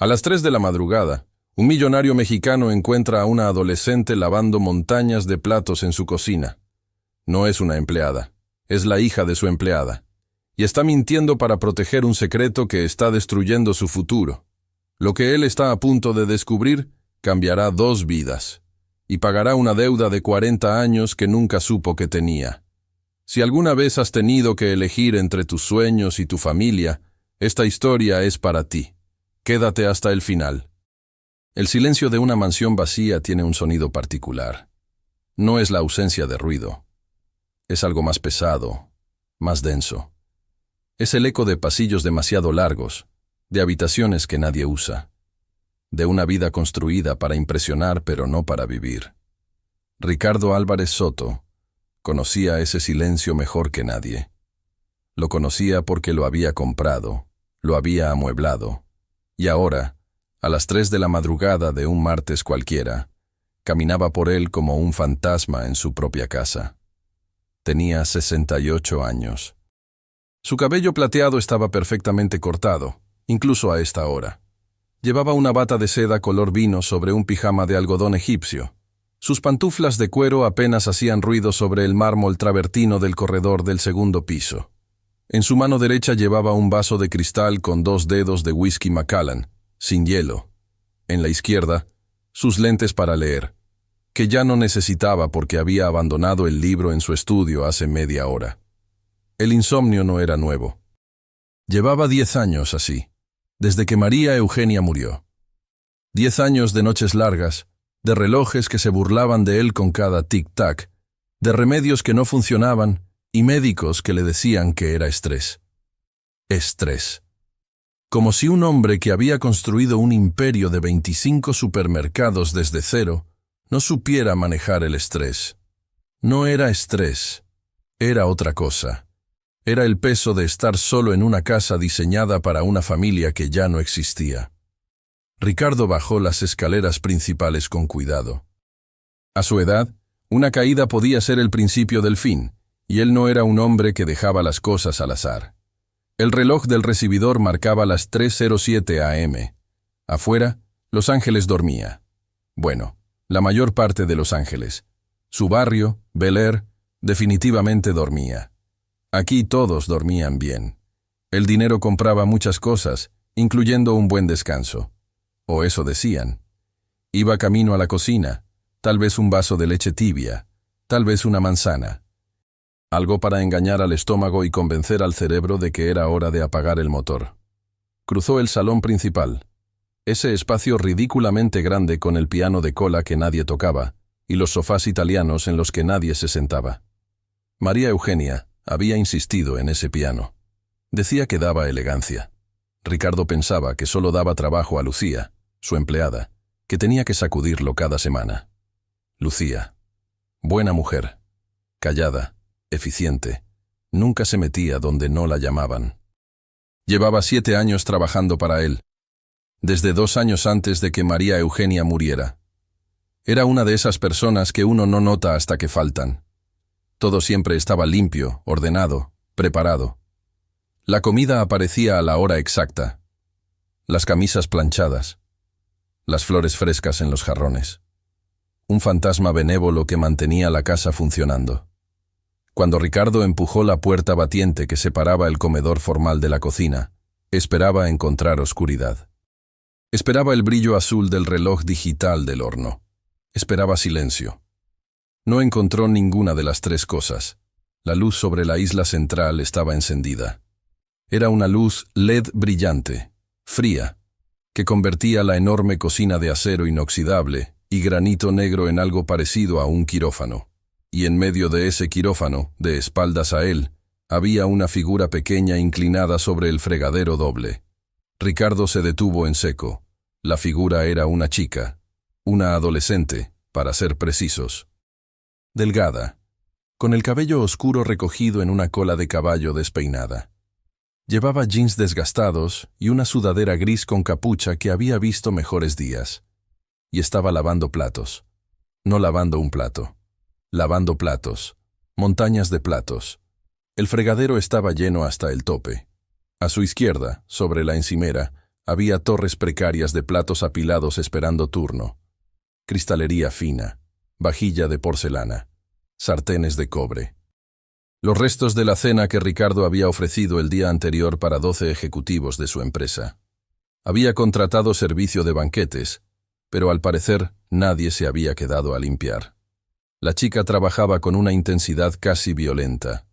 A las 3 de la madrugada, un millonario mexicano encuentra a una adolescente lavando montañas de platos en su cocina. No es una empleada, es la hija de su empleada, y está mintiendo para proteger un secreto que está destruyendo su futuro. Lo que él está a punto de descubrir cambiará 2 vidas, y pagará una deuda de 40 años que nunca supo que tenía. Si alguna vez has tenido que elegir entre tus sueños y tu familia, esta historia es para ti. Quédate hasta el final. El silencio de una mansión vacía tiene un sonido particular. No es la ausencia de ruido. Es algo más pesado, más denso. Es el eco de pasillos demasiado largos, de habitaciones que nadie usa, de una vida construida para impresionar pero no para vivir. Ricardo Álvarez Soto conocía ese silencio mejor que nadie. Lo conocía porque lo había comprado, lo había amueblado, y ahora, a las 3 de la madrugada de un martes cualquiera, caminaba por él como un fantasma en su propia casa. Tenía 68 años. Su cabello plateado estaba perfectamente cortado, incluso a esta hora. Llevaba una bata de seda color vino sobre un pijama de algodón egipcio. Sus pantuflas de cuero apenas hacían ruido sobre el mármol travertino del corredor del segundo piso. En su mano derecha llevaba un vaso de cristal con 2 dedos de whisky Macallan, sin hielo. En la izquierda, sus lentes para leer, que ya no necesitaba porque había abandonado el libro en su estudio hace media hora. El insomnio no era nuevo. Llevaba 10 años así, desde que María Eugenia murió. 10 años de noches largas, de relojes que se burlaban de él con cada tic-tac, de remedios que no funcionaban y médicos que le decían que era estrés. Estrés. Como si un hombre que había construido un imperio de 25 supermercados desde cero no supiera manejar el estrés. No era estrés, era otra cosa. Era el peso de estar solo en una casa diseñada para una familia que ya no existía. Ricardo bajó las escaleras principales con cuidado. A su edad, una caída podía ser el principio del fin, y él no era un hombre que dejaba las cosas al azar. El reloj del recibidor marcaba las 3:07 a.m. Afuera, Los Ángeles dormía. Bueno, la mayor parte de Los Ángeles. Su barrio, Bel Air, definitivamente dormía. Aquí todos dormían bien. El dinero compraba muchas cosas, incluyendo un buen descanso. O eso decían. Iba camino a la cocina, tal vez un vaso de leche tibia, tal vez una manzana. Algo para engañar al estómago y convencer al cerebro de que era hora de apagar el motor. Cruzó el salón principal, ese espacio ridículamente grande con el piano de cola que nadie tocaba y los sofás italianos en los que nadie se sentaba. María Eugenia había insistido en ese piano. Decía que daba elegancia. Ricardo pensaba que solo daba trabajo a Lucía, su empleada, que tenía que sacudirlo cada semana. Lucía. Buena mujer. Callada. Eficiente. Nunca se metía donde no la llamaban. Llevaba 7 años trabajando para él, desde 2 años antes de que María Eugenia muriera. Era una de esas personas que uno no nota hasta que faltan. Todo siempre estaba limpio, ordenado, preparado. La comida aparecía a la hora exacta. Las camisas planchadas. Las flores frescas en los jarrones. Un fantasma benévolo que mantenía la casa funcionando. Cuando Ricardo empujó la puerta batiente que separaba el comedor formal de la cocina, esperaba encontrar oscuridad. Esperaba el brillo azul del reloj digital del horno. Esperaba silencio. No encontró ninguna de las 3 cosas. La luz sobre la isla central estaba encendida. Era una luz LED brillante, fría, que convertía la enorme cocina de acero inoxidable y granito negro en algo parecido a un quirófano. Y en medio de ese quirófano, de espaldas a él, había una figura pequeña inclinada sobre el fregadero doble. Ricardo se detuvo en seco. La figura era una chica, una adolescente, para ser precisos. Delgada, con el cabello oscuro recogido en una cola de caballo despeinada. Llevaba jeans desgastados y una sudadera gris con capucha que había visto mejores días. Y estaba lavando platos. No lavando un plato. Lavando platos, montañas de platos. El fregadero estaba lleno hasta el tope. A su izquierda, sobre la encimera, Había torres precarias de platos apilados esperando turno, cristalería fina, vajilla de porcelana, sartenes de cobre. Los restos de la cena que Ricardo había ofrecido el día anterior para 12 ejecutivos de su empresa. Había contratado servicio de banquetes, pero al parecer nadie se había quedado a limpiar. La chica trabajaba con una intensidad casi violenta.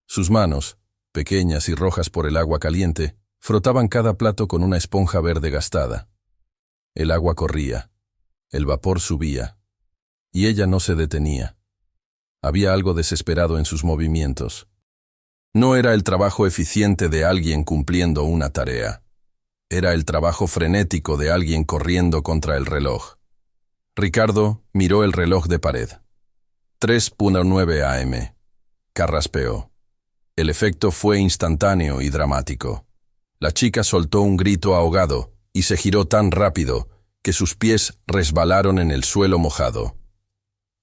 Sus manos, pequeñas y rojas por el agua caliente, frotaban cada plato con una esponja verde gastada. El agua corría, el vapor subía, y ella no se detenía. Había algo desesperado en sus movimientos. No era el trabajo eficiente de alguien cumpliendo una tarea. Era el trabajo frenético de alguien corriendo contra el reloj. Ricardo miró el reloj de pared. 3:09 a.m. Carraspeó. El efecto fue instantáneo y dramático. La chica soltó un grito ahogado y se giró tan rápido que sus pies resbalaron en el suelo mojado.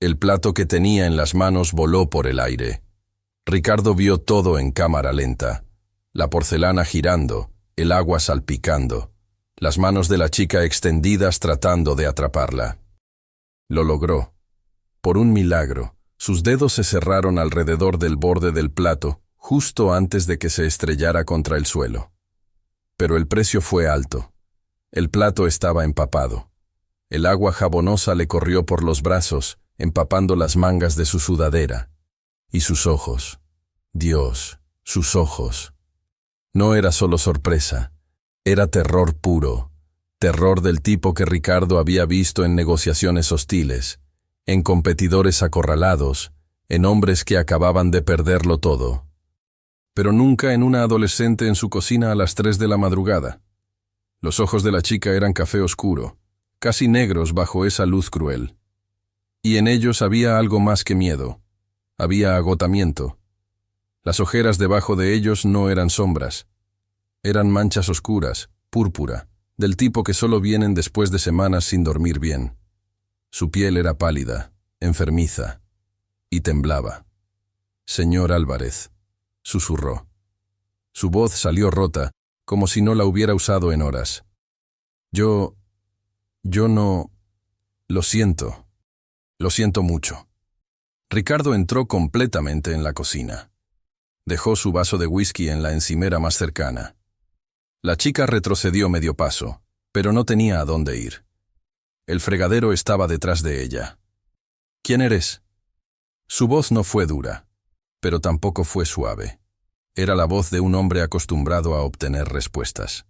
El plato que tenía en las manos voló por el aire. Ricardo vio todo en cámara lenta. La porcelana girando, el agua salpicando, las manos de la chica extendidas tratando de atraparla. Lo logró. Por un milagro, sus dedos se cerraron alrededor del borde del plato, justo antes de que se estrellara contra el suelo. Pero el precio fue alto. El plato estaba empapado. El agua jabonosa le corrió por los brazos, empapando las mangas de su sudadera. Y sus ojos. Dios, sus ojos. No era solo sorpresa, era terror puro, terror del tipo que Ricardo había visto en negociaciones hostiles, en competidores acorralados, en hombres que acababan de perderlo todo. Pero nunca en una adolescente en su cocina a las 3 de la madrugada. Los ojos de la chica eran café oscuro, casi negros bajo esa luz cruel. Y en ellos había algo más que miedo. Había agotamiento. Las ojeras debajo de ellos no eran sombras. Eran manchas oscuras, púrpura, del tipo que solo vienen después de semanas sin dormir bien. Su piel era pálida, enfermiza, y temblaba. «Señor Álvarez», susurró. Su voz salió rota, como si no la hubiera usado en horas. Yo no... Lo siento mucho». Ricardo entró completamente en la cocina. Dejó su vaso de whisky en la encimera más cercana. La chica retrocedió medio paso, pero no tenía a dónde ir. El fregadero estaba detrás de ella. «¿Quién eres?» Su voz no fue dura, pero tampoco fue suave. Era la voz de un hombre acostumbrado a obtener respuestas.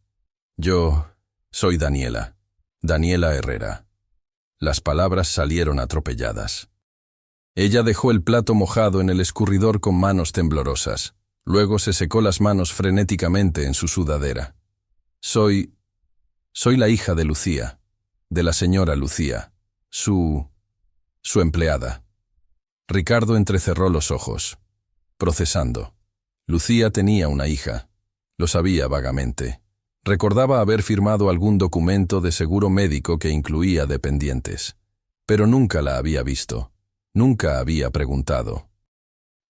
«Yo soy Daniela Herrera». Las palabras salieron atropelladas. Ella dejó el plato mojado en el escurridor con manos temblorosas. Luego se secó las manos frenéticamente en su sudadera. Soy la hija de Lucía, de la señora Lucía, su empleada». Ricardo entrecerró los ojos, procesando. Lucía tenía una hija. Lo sabía vagamente. Recordaba haber firmado algún documento de seguro médico que incluía dependientes, pero nunca la había visto. Nunca había preguntado.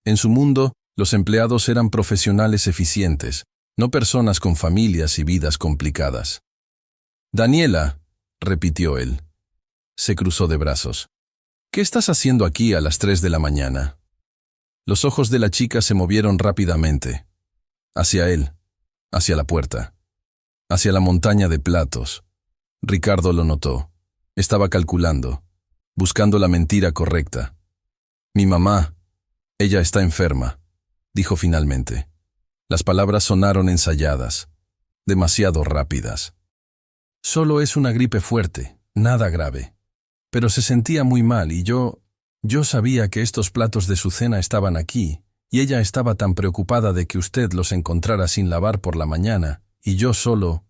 En su mundo, los empleados eran profesionales eficientes, no personas con familias y vidas complicadas. «Daniela», repitió él. Se cruzó de brazos. «¿Qué estás haciendo aquí a las 3 de la mañana?» Los ojos de la chica se movieron rápidamente. Hacia él, hacia la puerta, hacia la montaña de platos. Ricardo lo notó. Estaba calculando, buscando la mentira correcta. «Mi mamá, ella está enferma», dijo finalmente. Las palabras sonaron ensayadas, demasiado rápidas. «Solo es una gripe fuerte, nada grave. Pero se sentía muy mal y yo sabía que estos platos de su cena estaban aquí, y ella estaba tan preocupada de que usted los encontrara sin lavar por la mañana, y yo solo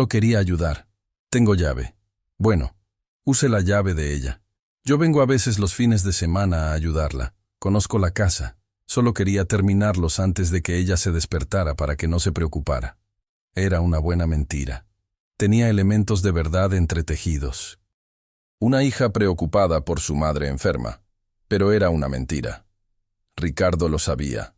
quería ayudar. Tengo llave. Bueno, use la llave de ella. Yo vengo a veces los fines de semana a ayudarla. Conozco la casa. Solo quería terminarlos antes de que ella se despertara para que no se preocupara». Era una buena mentira. Tenía elementos de verdad entretejidos. Una hija preocupada por su madre enferma, pero era una mentira. Ricardo lo sabía.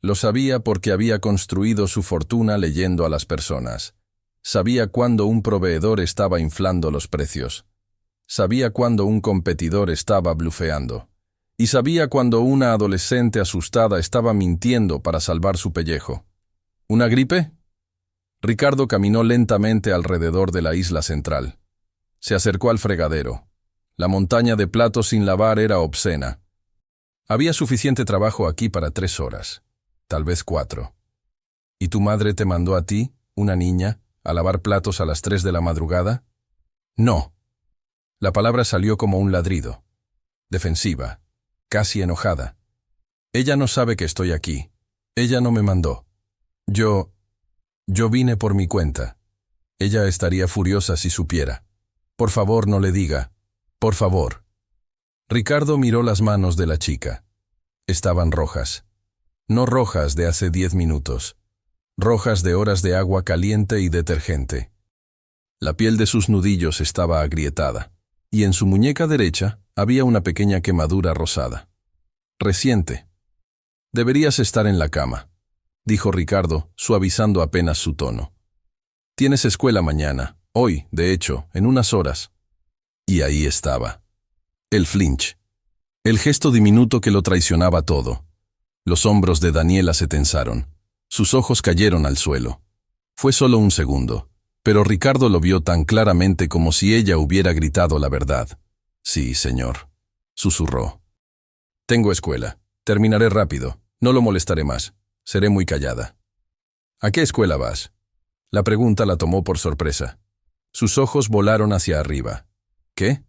Lo sabía porque había construido su fortuna leyendo a las personas. Sabía cuándo un proveedor estaba inflando los precios. Sabía cuándo un competidor estaba blufeando. Y sabía cuando una adolescente asustada estaba mintiendo para salvar su pellejo. ¿Una gripe? Ricardo caminó lentamente alrededor de la isla central. Se acercó al fregadero. La montaña de platos sin lavar era obscena. Había suficiente trabajo aquí para 3 horas, tal vez 4. ¿Y tu madre te mandó a ti, una niña, a lavar platos a las 3 de la madrugada? No. La palabra salió como un ladrido. Defensiva, casi enojada. Ella no sabe que estoy aquí. Ella no me mandó. Yo vine por mi cuenta. Ella estaría furiosa si supiera. Por favor, no le diga. Por favor. Ricardo miró las manos de la chica. Estaban rojas. No rojas de hace 10 minutos. Rojas de horas de agua caliente y detergente. La piel de sus nudillos estaba agrietada, y en su muñeca derecha había una pequeña quemadura rosada. Reciente. Deberías estar en la cama, dijo Ricardo, suavizando apenas su tono. Tienes escuela mañana, hoy, de hecho, en unas horas. Y ahí estaba. El flinch. El gesto diminuto que lo traicionaba todo. Los hombros de Daniela se tensaron. Sus ojos cayeron al suelo. Fue solo un segundo, pero Ricardo lo vio tan claramente como si ella hubiera gritado la verdad. Sí, señor, susurró. Tengo escuela. Terminaré rápido. No lo molestaré más. Seré muy callada. ¿A qué escuela vas? La pregunta la tomó por sorpresa. Sus ojos volaron hacia arriba. ¿Qué?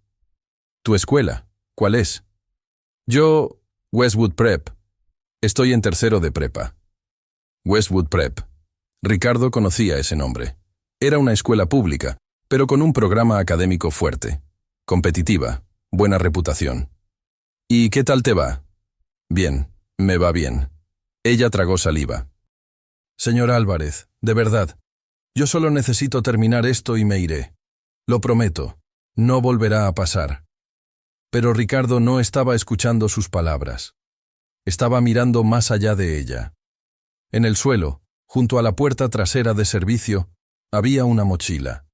¿Tu escuela? ¿Cuál es? Yo, Westwood Prep. Estoy en tercero de prepa. Westwood Prep. Ricardo conocía ese nombre. Era una escuela pública, pero con un programa académico fuerte. Competitiva. Buena reputación. ¿Y qué tal te va? Bien, me va bien. Ella tragó saliva. Señor Álvarez, de verdad, yo solo necesito terminar esto y me iré. Lo prometo, no volverá a pasar. Pero Ricardo no estaba escuchando sus palabras. Estaba mirando más allá de ella. En el suelo, junto a la puerta trasera de servicio, había una mochila.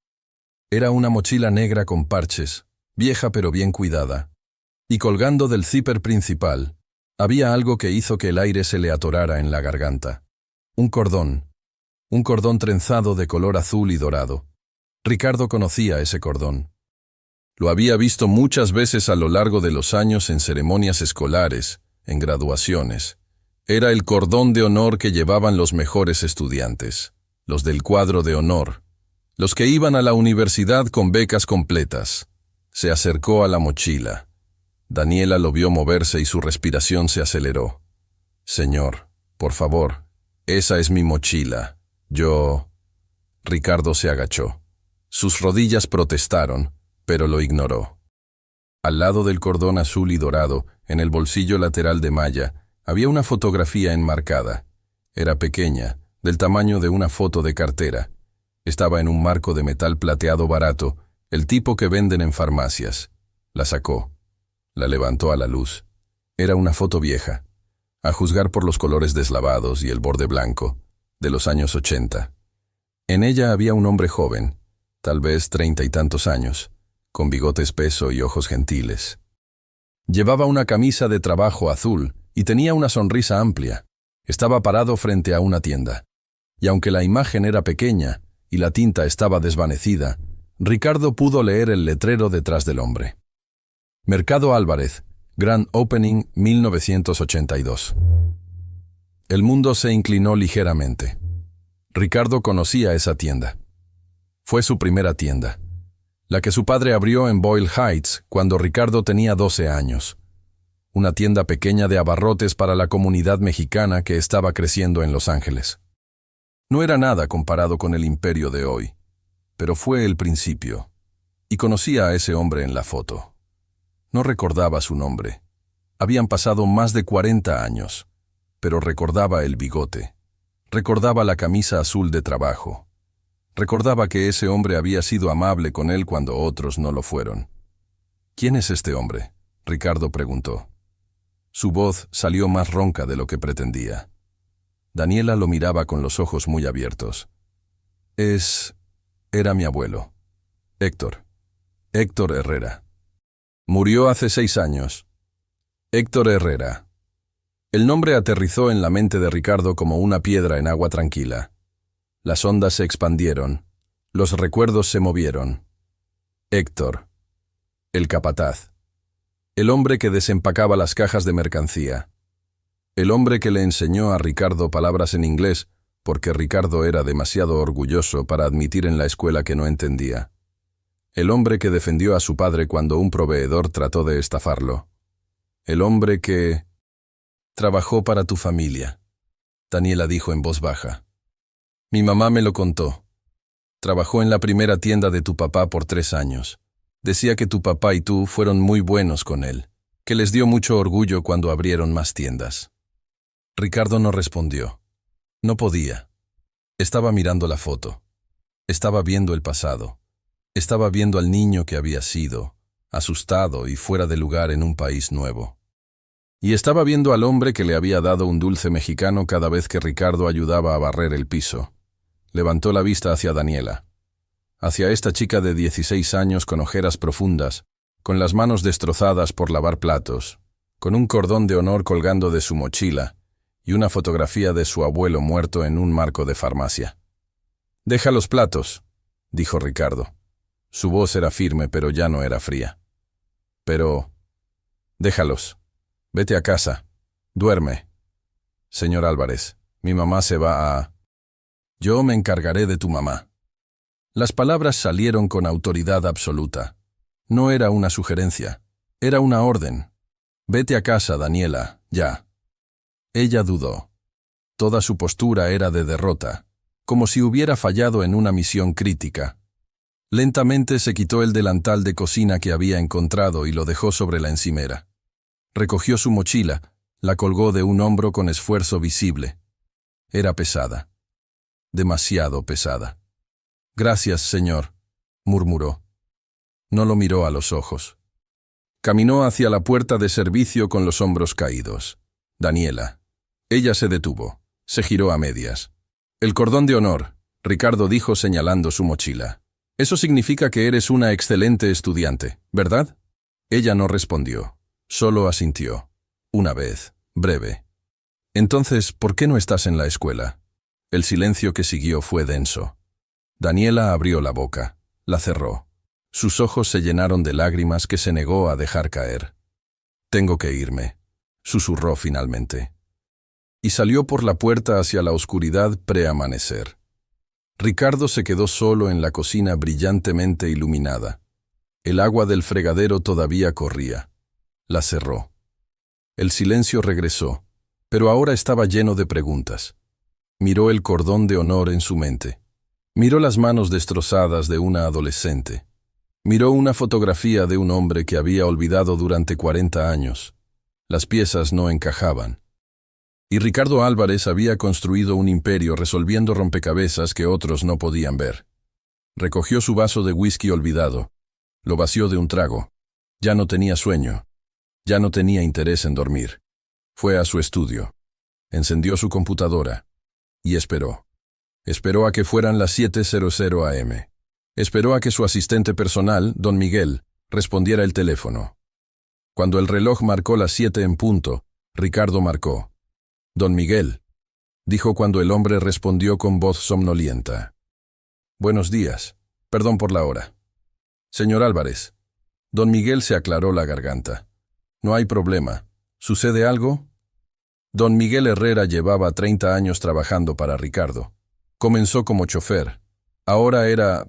Era una mochila negra con parches, vieja pero bien cuidada. Y colgando del zipper principal, había algo que hizo que el aire se le atorara en la garganta. Un cordón trenzado de color azul y dorado. Ricardo conocía ese cordón. Lo había visto muchas veces a lo largo de los años en ceremonias escolares, en graduaciones. Era el cordón de honor que llevaban los mejores estudiantes, los del cuadro de honor, los que iban a la universidad con becas completas. Se acercó a la mochila. Daniela lo vio moverse y su respiración se aceleró. Señor, por favor, esa es mi mochila. Ricardo se agachó. Sus rodillas protestaron, pero lo ignoró. Al lado del cordón azul y dorado, en el bolsillo lateral de malla, había una fotografía enmarcada. Era pequeña, del tamaño de una foto de cartera. Estaba en un marco de metal plateado barato, el tipo que venden en farmacias. La sacó. La levantó a la luz. Era una foto vieja, a juzgar por los colores deslavados y el borde blanco, de los años 80. En ella había un hombre joven, tal vez 30 y tantos años, con bigote espeso y ojos gentiles. Llevaba una camisa de trabajo azul y tenía una sonrisa amplia. Estaba parado frente a una tienda. Y aunque la imagen era pequeña y la tinta estaba desvanecida, Ricardo pudo leer el letrero detrás del hombre. Mercado Álvarez, Grand Opening 1982. El mundo se inclinó ligeramente. Ricardo conocía esa tienda. Fue su primera tienda, la que su padre abrió en Boyle Heights cuando Ricardo tenía 12 años. Una tienda pequeña de abarrotes para la comunidad mexicana que estaba creciendo en Los Ángeles. No era nada comparado con el imperio de hoy, pero fue el principio, y conocía a ese hombre en la foto. No recordaba su nombre. Habían pasado más de 40 años, pero recordaba el bigote. Recordaba la camisa azul de trabajo. Recordaba que ese hombre había sido amable con él cuando otros no lo fueron. ¿Quién es este hombre?, Ricardo preguntó. Su voz salió más ronca de lo que pretendía. Daniela lo miraba con los ojos muy abiertos. Es Era mi abuelo. Héctor. Héctor Herrera. Murió hace 6 años. Héctor Herrera. El nombre aterrizó en la mente de Ricardo como una piedra en agua tranquila. Las ondas se expandieron. Los recuerdos se movieron. Héctor. El capataz. El hombre que desempacaba las cajas de mercancía. El hombre que le enseñó a Ricardo palabras en inglés porque Ricardo era demasiado orgulloso para admitir en la escuela que no entendía. El hombre que defendió a su padre cuando un proveedor trató de estafarlo. El hombre que... Trabajó para tu familia, Daniela dijo en voz baja. Mi mamá me lo contó. Trabajó en la primera tienda de tu papá por 3 años. Decía que tu papá y tú fueron muy buenos con él, que les dio mucho orgullo cuando abrieron más tiendas. Ricardo no respondió. No podía. Estaba mirando la foto. Estaba viendo el pasado. Estaba viendo al niño que había sido, asustado y fuera de lugar en un país nuevo. Y estaba viendo al hombre que le había dado un dulce mexicano cada vez que Ricardo ayudaba a barrer el piso. Levantó la vista hacia Daniela. Hacia esta chica de 16 años con ojeras profundas, con las manos destrozadas por lavar platos, con un cordón de honor colgando de su mochila y una fotografía de su abuelo muerto en un marco de farmacia. «Deja los platos», dijo Ricardo. Su voz era firme, pero ya no era fría. «Pero... déjalos. Vete a casa. Duerme. Señor Álvarez, mi mamá se va a... Yo me encargaré de tu mamá». Las palabras salieron con autoridad absoluta. No era una sugerencia, era una orden. «Vete a casa, Daniela, ya». Ella dudó. Toda su postura era de derrota, como si hubiera fallado en una misión crítica. Lentamente se quitó el delantal de cocina que había encontrado y lo dejó sobre la encimera. Recogió su mochila, la colgó de un hombro con esfuerzo visible. Era pesada. Demasiado pesada. «Gracias, señor», murmuró. No lo miró a los ojos. Caminó hacia la puerta de servicio con los hombros caídos. Daniela. Ella se detuvo. Se giró a medias. «El cordón de honor», Ricardo dijo señalando su mochila. «Eso significa que eres una excelente estudiante, ¿verdad?» Ella no respondió. Solo asintió. Una vez, breve. «Entonces, ¿por qué no estás en la escuela?» El silencio que siguió fue denso. Daniela abrió la boca. La cerró. Sus ojos se llenaron de lágrimas que se negó a dejar caer. «Tengo que irme», susurró finalmente. Y salió por la puerta hacia la oscuridad preamanecer. Ricardo se quedó solo en la cocina brillantemente iluminada. El agua del fregadero todavía corría. La cerró. El silencio regresó, pero ahora estaba lleno de preguntas. Miró el cordón de honor en su mente. Miró las manos destrozadas de una adolescente. Miró una fotografía de un hombre que había olvidado durante 40 años. Las piezas no encajaban. Y Ricardo Álvarez había construido un imperio resolviendo rompecabezas que otros no podían ver. Recogió su vaso de whisky olvidado. Lo vació de un trago. Ya no tenía sueño. Ya no tenía interés en dormir. Fue a su estudio. Encendió su computadora. Y esperó. Esperó a que fueran las 7:00 am. Esperó a que su asistente personal, don Miguel, respondiera el teléfono. Cuando el reloj marcó las 7 en punto, Ricardo marcó. «Don Miguel», dijo cuando el hombre respondió con voz somnolienta. «Buenos días. Perdón por la hora». «Señor Álvarez». Don Miguel se aclaró la garganta. «No hay problema. ¿Sucede algo?» Don Miguel Herrera llevaba 30 años trabajando para Ricardo. Comenzó como chofer. Ahora era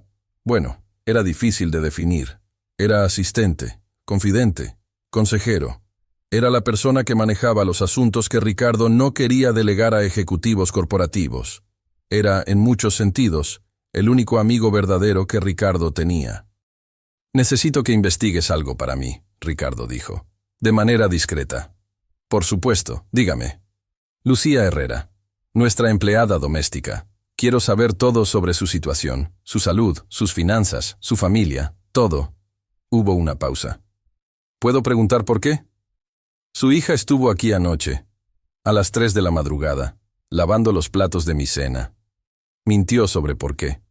difícil de definir. Era asistente, confidente, consejero. Era la persona que manejaba los asuntos que Ricardo no quería delegar a ejecutivos corporativos. Era, en muchos sentidos, el único amigo verdadero que Ricardo tenía. «Necesito que investigues algo para mí», Ricardo dijo, de manera discreta. «Por supuesto, dígame». «Lucía Herrera, nuestra empleada doméstica. Quiero saber todo sobre su situación, su salud, sus finanzas, su familia, todo». Hubo una pausa. «¿Puedo preguntar por qué?» «Su hija estuvo aquí anoche, a las 3 de la madrugada, lavando los platos de mi cena. Mintió sobre por qué».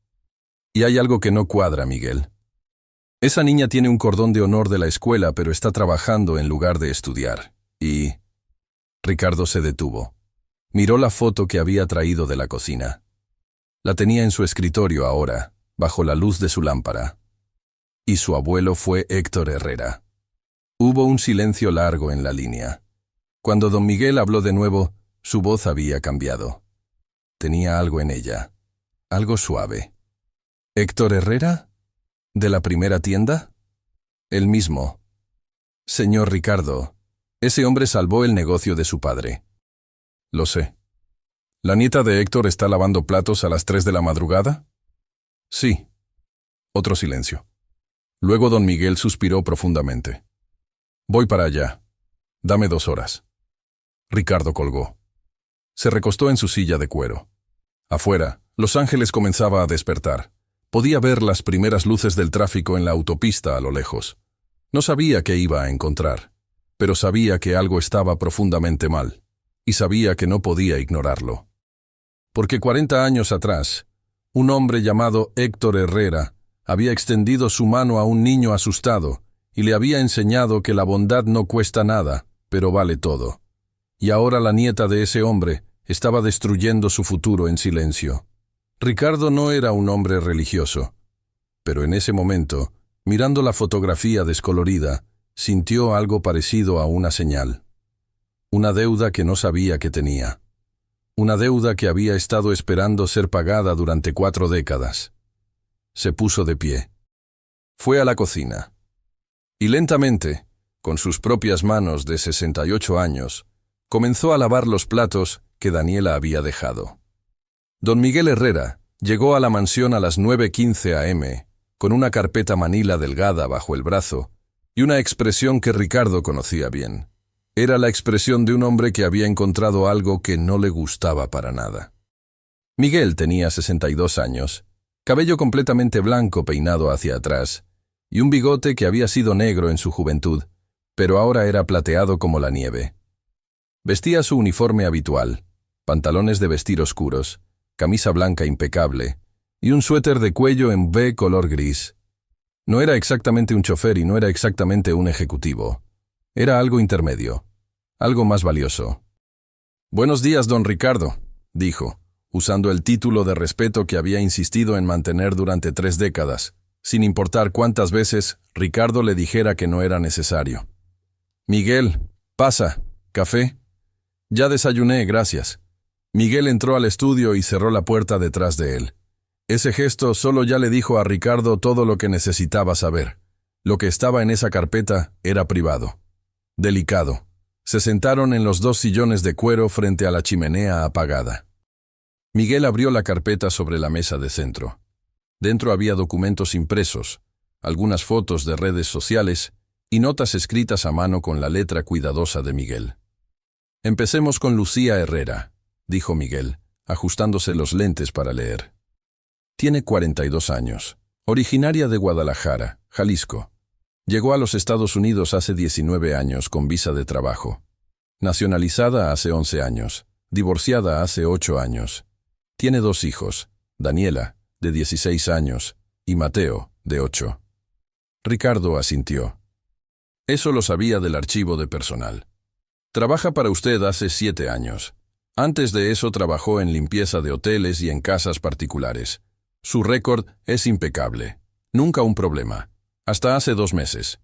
Y hay algo que no cuadra, Miguel. Esa niña tiene un cordón de honor de la escuela, pero está trabajando en lugar de estudiar. Y... Ricardo se detuvo. Miró la foto que había traído de la cocina. La tenía en su escritorio ahora, bajo la luz de su lámpara. Y su abuelo fue Héctor Herrera. Hubo un silencio largo en la línea. Cuando don Miguel habló de nuevo, su voz había cambiado. Tenía algo en ella, algo suave. ¿Héctor Herrera? ¿De la primera tienda? El mismo. Señor Ricardo, ese hombre salvó el negocio de su padre. Lo sé. ¿La nieta de Héctor está lavando platos a las 3 de la madrugada? Sí. Otro silencio. Luego don Miguel suspiró profundamente. Voy para allá. Dame 2 horas. Ricardo colgó. Se recostó en su silla de cuero. Afuera, Los Ángeles comenzaba a despertar. Podía ver las primeras luces del tráfico en la autopista a lo lejos. No sabía qué iba a encontrar, pero sabía que algo estaba profundamente mal, y sabía que no podía ignorarlo. Porque 40 años atrás, un hombre llamado Héctor Herrera había extendido su mano a un niño asustado y le había enseñado que la bondad no cuesta nada, pero vale todo. Y ahora la nieta de ese hombre estaba destruyendo su futuro en silencio. Ricardo no era un hombre religioso, pero en ese momento, mirando la fotografía descolorida, sintió algo parecido a una señal. Una deuda que no sabía que tenía. Una deuda que había estado esperando ser pagada durante 4 décadas. Se puso de pie. Fue a la cocina. Y lentamente, con sus propias manos de 68 años, comenzó a lavar los platos que Daniela había dejado. Don Miguel Herrera llegó a la mansión a las 9:15 a.m., con una carpeta manila delgada bajo el brazo y una expresión que Ricardo conocía bien. Era la expresión de un hombre que había encontrado algo que no le gustaba para nada. Miguel tenía 62 años, cabello completamente blanco peinado hacia atrás, y un bigote que había sido negro en su juventud, pero ahora era plateado como la nieve. Vestía su uniforme habitual, pantalones de vestir oscuros, camisa blanca impecable, y un suéter de cuello en V color gris. No era exactamente un chofer y no era exactamente un ejecutivo. Era algo intermedio, algo más valioso. «Buenos días, don Ricardo», dijo, usando el título de respeto que había insistido en mantener durante 3 décadas, sin importar cuántas veces Ricardo le dijera que no era necesario. «Miguel, pasa, ¿café?» «Ya desayuné, gracias». Miguel entró al estudio y cerró la puerta detrás de él. Ese gesto solo ya le dijo a Ricardo todo lo que necesitaba saber. Lo que estaba en esa carpeta era privado. Delicado. Se sentaron en los 2 sillones de cuero frente a la chimenea apagada. Miguel abrió la carpeta sobre la mesa de centro. Dentro había documentos impresos, algunas fotos de redes sociales y notas escritas a mano con la letra cuidadosa de Miguel. «Empecemos con Lucía Herrera», dijo Miguel, ajustándose los lentes para leer. Tiene 42 años, originaria de Guadalajara, Jalisco. Llegó a los Estados Unidos hace 19 años con visa de trabajo. Nacionalizada hace 11 años, divorciada hace 8 años. Tiene 2 hijos, Daniela, de 16 años, y Mateo, de 8. Ricardo asintió. Eso lo sabía del archivo de personal. Trabaja para usted hace 7 años. Antes de eso trabajó en limpieza de hoteles y en casas particulares. Su récord es impecable. Nunca un problema. Hasta hace 2 meses.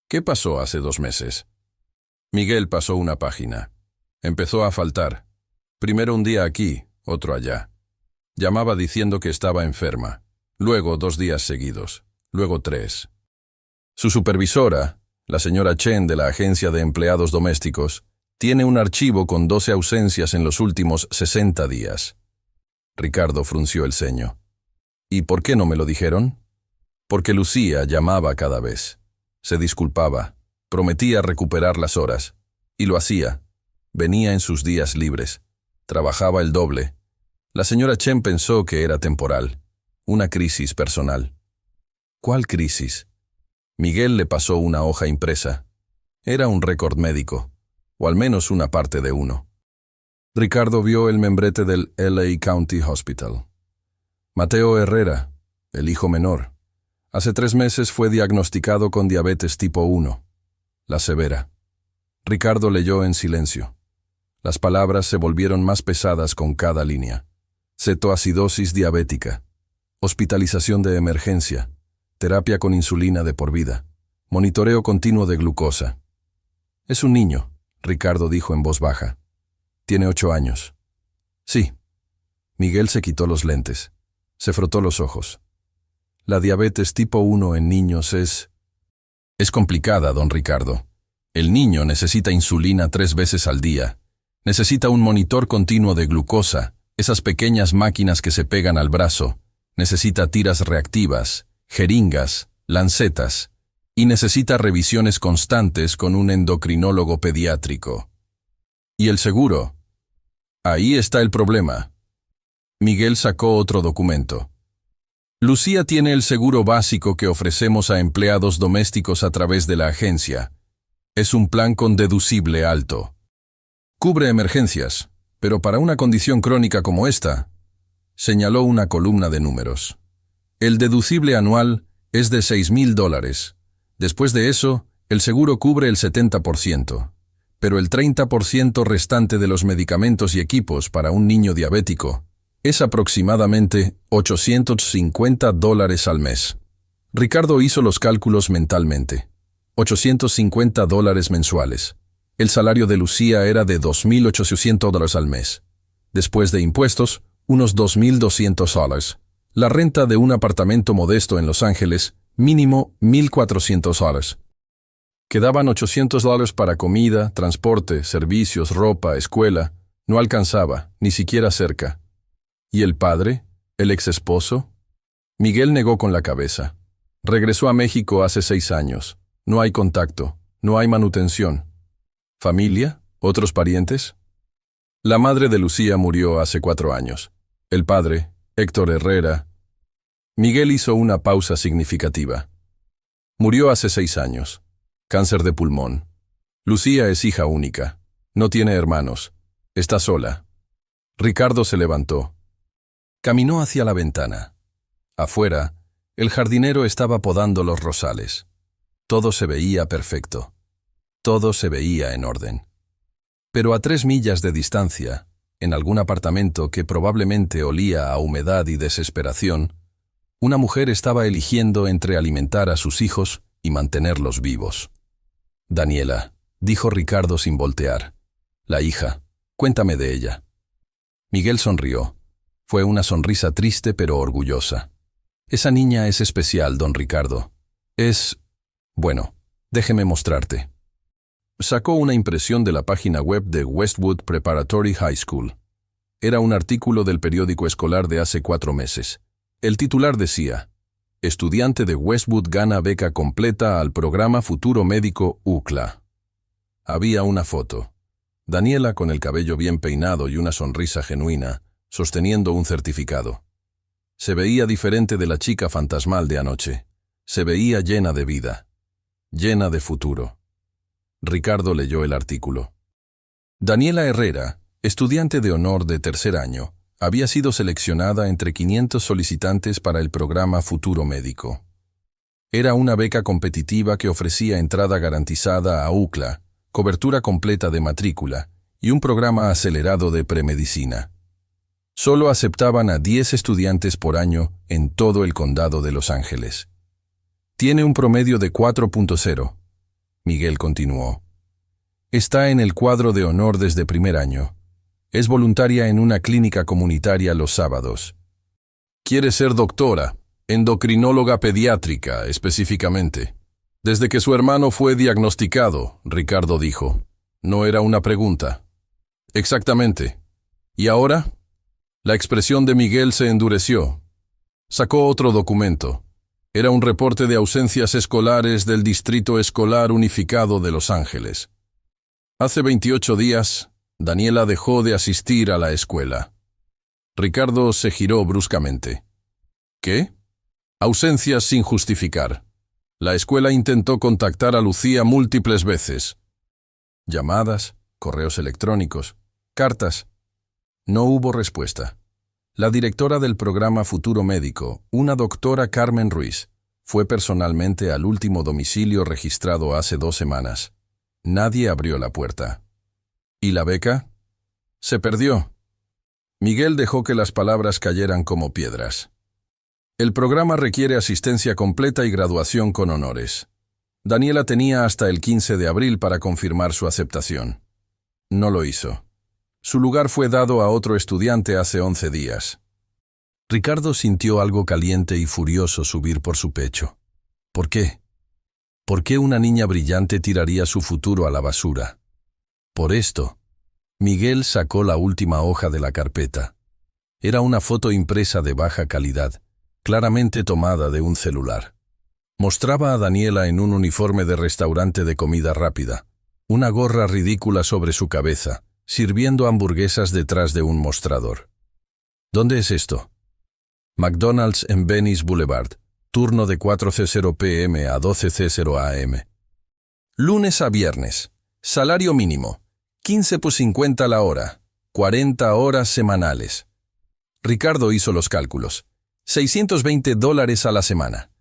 ¿Qué pasó hace 2 meses? Miguel pasó una página. Empezó a faltar. Primero un día aquí, otro allá. Llamaba diciendo que estaba enferma. Luego 2 días seguidos. Luego 3. Su supervisora, la señora Chen de la Agencia de Empleados Domésticos, tiene un archivo con 12 ausencias en los últimos 60 días. Ricardo frunció el ceño. ¿Y por qué no me lo dijeron? Porque Lucía llamaba cada vez. Se disculpaba, prometía recuperar las horas. Y lo hacía. Venía en sus días libres. Trabajaba el doble. La señora Chen pensó que era temporal. Una crisis personal. ¿Cuál crisis? Miguel le pasó una hoja impresa. Era un récord médico. O al menos una parte de uno. Ricardo vio el membrete del LA County Hospital. Mateo Herrera, el hijo menor. Hace 3 meses fue diagnosticado con diabetes tipo 1, la severa. Ricardo leyó en silencio. Las palabras se volvieron más pesadas con cada línea. Cetoacidosis diabética, hospitalización de emergencia, terapia con insulina de por vida, monitoreo continuo de glucosa. Es un niño, Ricardo dijo en voz baja. Tiene 8 años. Sí. Miguel se quitó los lentes. Se frotó los ojos. La diabetes tipo 1 en niños es complicada, don Ricardo. El niño necesita insulina 3 veces al día. Necesita un monitor continuo de glucosa, esas pequeñas máquinas que se pegan al brazo. Necesita tiras reactivas, jeringas, lancetas. Y necesita revisiones constantes con un endocrinólogo pediátrico. ¿Y el seguro? Ahí está el problema. Miguel sacó otro documento. Lucía tiene el seguro básico que ofrecemos a empleados domésticos a través de la agencia. Es un plan con deducible alto. Cubre emergencias, pero para una condición crónica como esta, señaló una columna de números. El deducible anual es de $6,000. Después de eso, el seguro cubre el 70%, pero el 30% restante de los medicamentos y equipos para un niño diabético es aproximadamente $850 al mes. Ricardo hizo los cálculos mentalmente. $850 mensuales. El salario de Lucía era de $2,800 al mes. Después de impuestos, unos $2,200. La renta de un apartamento modesto en Los Ángeles, mínimo $1,400. Quedaban $800 para comida, transporte, servicios, ropa, escuela. No alcanzaba, ni siquiera cerca. ¿Y el padre? ¿El ex esposo? Miguel negó con la cabeza. Regresó a México hace 6 años. No hay contacto, no hay manutención. ¿Familia? ¿Otros parientes? La madre de Lucía murió hace 4 años. El padre, Héctor Herrera. Miguel hizo una pausa significativa. Murió hace 6 años. Cáncer de pulmón. Lucía es hija única. No tiene hermanos. Está sola. Ricardo se levantó. Caminó hacia la ventana. Afuera, el jardinero estaba podando los rosales. Todo se veía perfecto. Todo se veía en orden. Pero a 3 millas de distancia, en algún apartamento que probablemente olía a humedad y desesperación, una mujer estaba eligiendo entre alimentar a sus hijos y mantenerlos vivos. Daniela, dijo Ricardo sin voltear. La hija, cuéntame de ella. Miguel sonrió. Fue una sonrisa triste pero orgullosa. Esa niña es especial, don Ricardo. Bueno, déjeme mostrarte. Sacó una impresión de la página web de Westwood Preparatory High School. Era un artículo del periódico escolar de hace 4 meses. El titular decía: estudiante de Westwood gana beca completa al programa Futuro Médico UCLA. Había una foto. Daniela con el cabello bien peinado y una sonrisa genuina, sosteniendo un certificado. Se veía diferente de la chica fantasmal de anoche. Se veía llena de vida, llena de futuro. Ricardo leyó el artículo. Daniela Herrera, estudiante de honor de 3er año, había sido seleccionada entre 500 solicitantes para el programa Futuro Médico. Era una beca competitiva que ofrecía entrada garantizada a UCLA, cobertura completa de matrícula y un programa acelerado de premedicina. Solo aceptaban a 10 estudiantes por año en todo el condado de Los Ángeles. Tiene un promedio de 4.0. Miguel continuó. Está en el cuadro de honor desde primer año. Es voluntaria en una clínica comunitaria los sábados. Quiere ser doctora, endocrinóloga pediátrica específicamente. Desde que su hermano fue diagnosticado, Ricardo dijo. No era una pregunta. Exactamente. ¿Y ahora? La expresión de Miguel se endureció. Sacó otro documento. Era un reporte de ausencias escolares del Distrito Escolar Unificado de Los Ángeles. Hace 28 días, Daniela dejó de asistir a la escuela. Ricardo se giró bruscamente. ¿Qué? Ausencias sin justificar. La escuela intentó contactar a Lucía múltiples veces. Llamadas, correos electrónicos, cartas. No hubo respuesta. La directora del programa Futuro Médico, una doctora Carmen Ruiz, fue personalmente al último domicilio registrado hace 2 semanas. Nadie abrió la puerta. ¿Y la beca? Se perdió. Miguel dejó que las palabras cayeran como piedras. El programa requiere asistencia completa y graduación con honores. Daniela tenía hasta el 15 de abril para confirmar su aceptación. No lo hizo. Su lugar fue dado a otro estudiante hace 11 días. Ricardo sintió algo caliente y furioso subir por su pecho. ¿Por qué? ¿Por qué una niña brillante tiraría su futuro a la basura? Por esto. Miguel sacó la última hoja de la carpeta. Era una foto impresa de baja calidad, claramente tomada de un celular. Mostraba a Daniela en un uniforme de restaurante de comida rápida, una gorra ridícula sobre su cabeza, sirviendo hamburguesas detrás de un mostrador. ¿Dónde es esto? McDonald's en Venice Boulevard, turno de 4:00 p.m. a 12:00 a.m. Lunes a viernes, salario mínimo, 15,50 la hora, 40 horas semanales. Ricardo hizo los cálculos. $620 a la semana.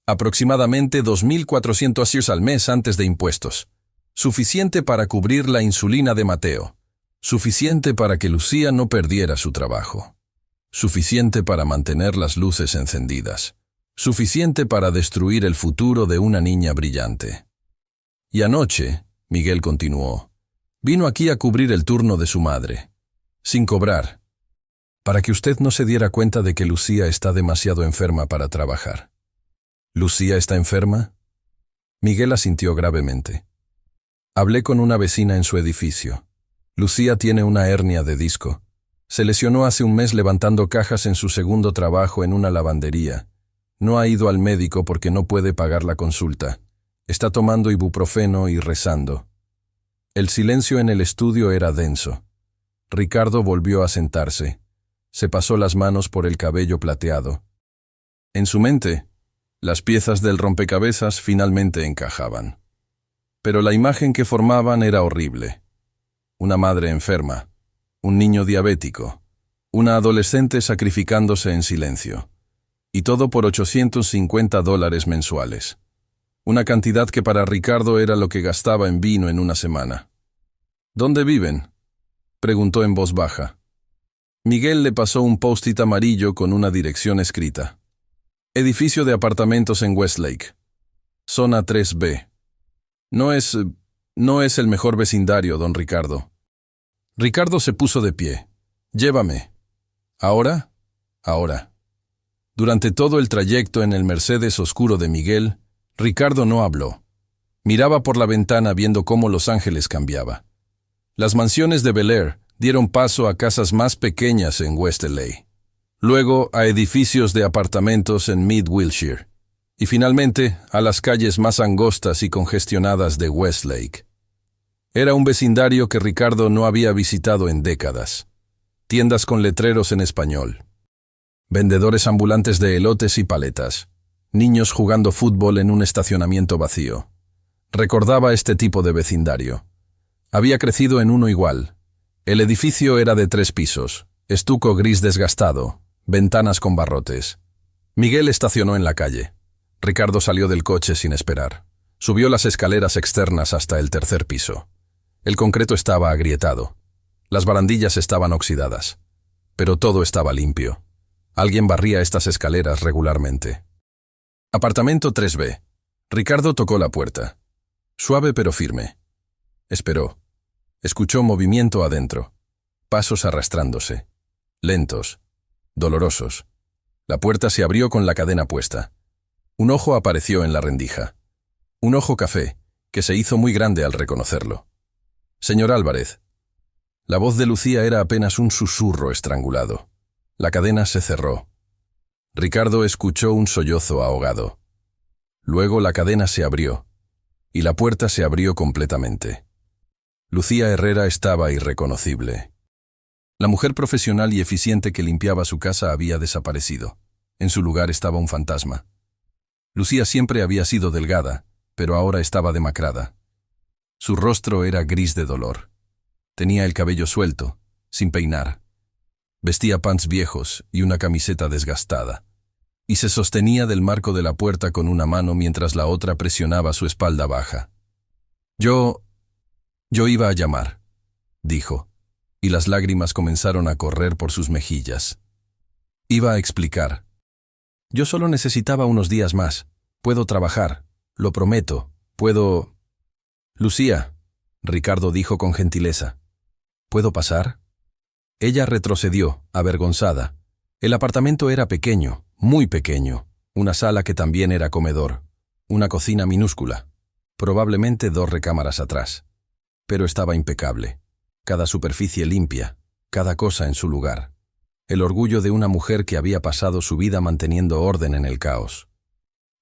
Aproximadamente 2.400 al mes antes de impuestos. Suficiente para cubrir la insulina de Mateo. Suficiente para que Lucía no perdiera su trabajo. Suficiente para mantener las luces encendidas. Suficiente para destruir el futuro de una niña brillante. Y anoche, Miguel continuó, vino aquí a cubrir el turno de su madre. Sin cobrar. Para que usted no se diera cuenta de que Lucía está demasiado enferma para trabajar. ¿Lucía está enferma? Miguel asintió gravemente. Hablé con una vecina en su edificio. Lucía tiene una hernia de disco. Se lesionó hace un mes levantando cajas en su segundo trabajo en una lavandería. No ha ido al médico porque no puede pagar la consulta. Está tomando ibuprofeno y rezando. El silencio en el estudio era denso. Ricardo volvió a sentarse. Se pasó las manos por el cabello plateado. En su mente, las piezas del rompecabezas finalmente encajaban. Pero la imagen que formaban era horrible. Una madre enferma, un niño diabético, una adolescente sacrificándose en silencio. Y todo por $850 mensuales. Una cantidad que para Ricardo era lo que gastaba en vino en una semana. ¿Dónde viven?, preguntó en voz baja. Miguel le pasó un post-it amarillo con una dirección escrita. Edificio de apartamentos en Westlake. Zona 3B. No es el mejor vecindario, don Ricardo. Ricardo se puso de pie. Llévame. ¿Ahora? Ahora. Durante todo el trayecto en el Mercedes oscuro de Miguel, Ricardo no habló. Miraba por la ventana viendo cómo Los Ángeles cambiaba. Las mansiones de Bel Air dieron paso a casas más pequeñas en West LA. Luego a edificios de apartamentos en Mid Wilshire, y finalmente a las calles más angostas y congestionadas de Westlake. Era un vecindario que Ricardo no había visitado en décadas. Tiendas con letreros en español. Vendedores ambulantes de elotes y paletas. Niños jugando fútbol en un estacionamiento vacío. Recordaba este tipo de vecindario. Había crecido en uno igual. El edificio era de 3 pisos, estuco gris desgastado, ventanas con barrotes. Miguel estacionó en la calle. Ricardo salió del coche sin esperar. Subió las escaleras externas hasta el 3er piso. El concreto estaba agrietado. Las barandillas estaban oxidadas. Pero todo estaba limpio. Alguien barría estas escaleras regularmente. Apartamento 3B. Ricardo tocó la puerta. Suave pero firme. Esperó. Escuchó movimiento adentro. Pasos arrastrándose. Lentos. Dolorosos. La puerta se abrió con la cadena puesta. Un ojo apareció en la rendija. Un ojo café, que se hizo muy grande al reconocerlo. Señor Álvarez. La voz de Lucía era apenas un susurro estrangulado. La cadena se cerró. Ricardo escuchó un sollozo ahogado. Luego la cadena se abrió, y la puerta se abrió completamente. Lucía Herrera estaba irreconocible. La mujer profesional y eficiente que limpiaba su casa había desaparecido. En su lugar estaba un fantasma. Lucía siempre había sido delgada, pero ahora estaba demacrada. Su rostro era gris de dolor. Tenía el cabello suelto, sin peinar. Vestía pants viejos y una camiseta desgastada, y se sostenía del marco de la puerta con una mano mientras la otra presionaba su espalda baja. Yo iba a llamar, dijo, y las lágrimas comenzaron a correr por sus mejillas. Iba a explicar. Yo solo necesitaba unos días más. Puedo trabajar, lo prometo, puedo... Lucía, Ricardo dijo con gentileza. ¿Puedo pasar? Ella retrocedió, avergonzada. El apartamento era pequeño, muy pequeño, una sala que también era comedor, una cocina minúscula, probablemente 2 recámaras atrás. Pero estaba impecable, cada superficie limpia, cada cosa en su lugar. El orgullo de una mujer que había pasado su vida manteniendo orden en el caos.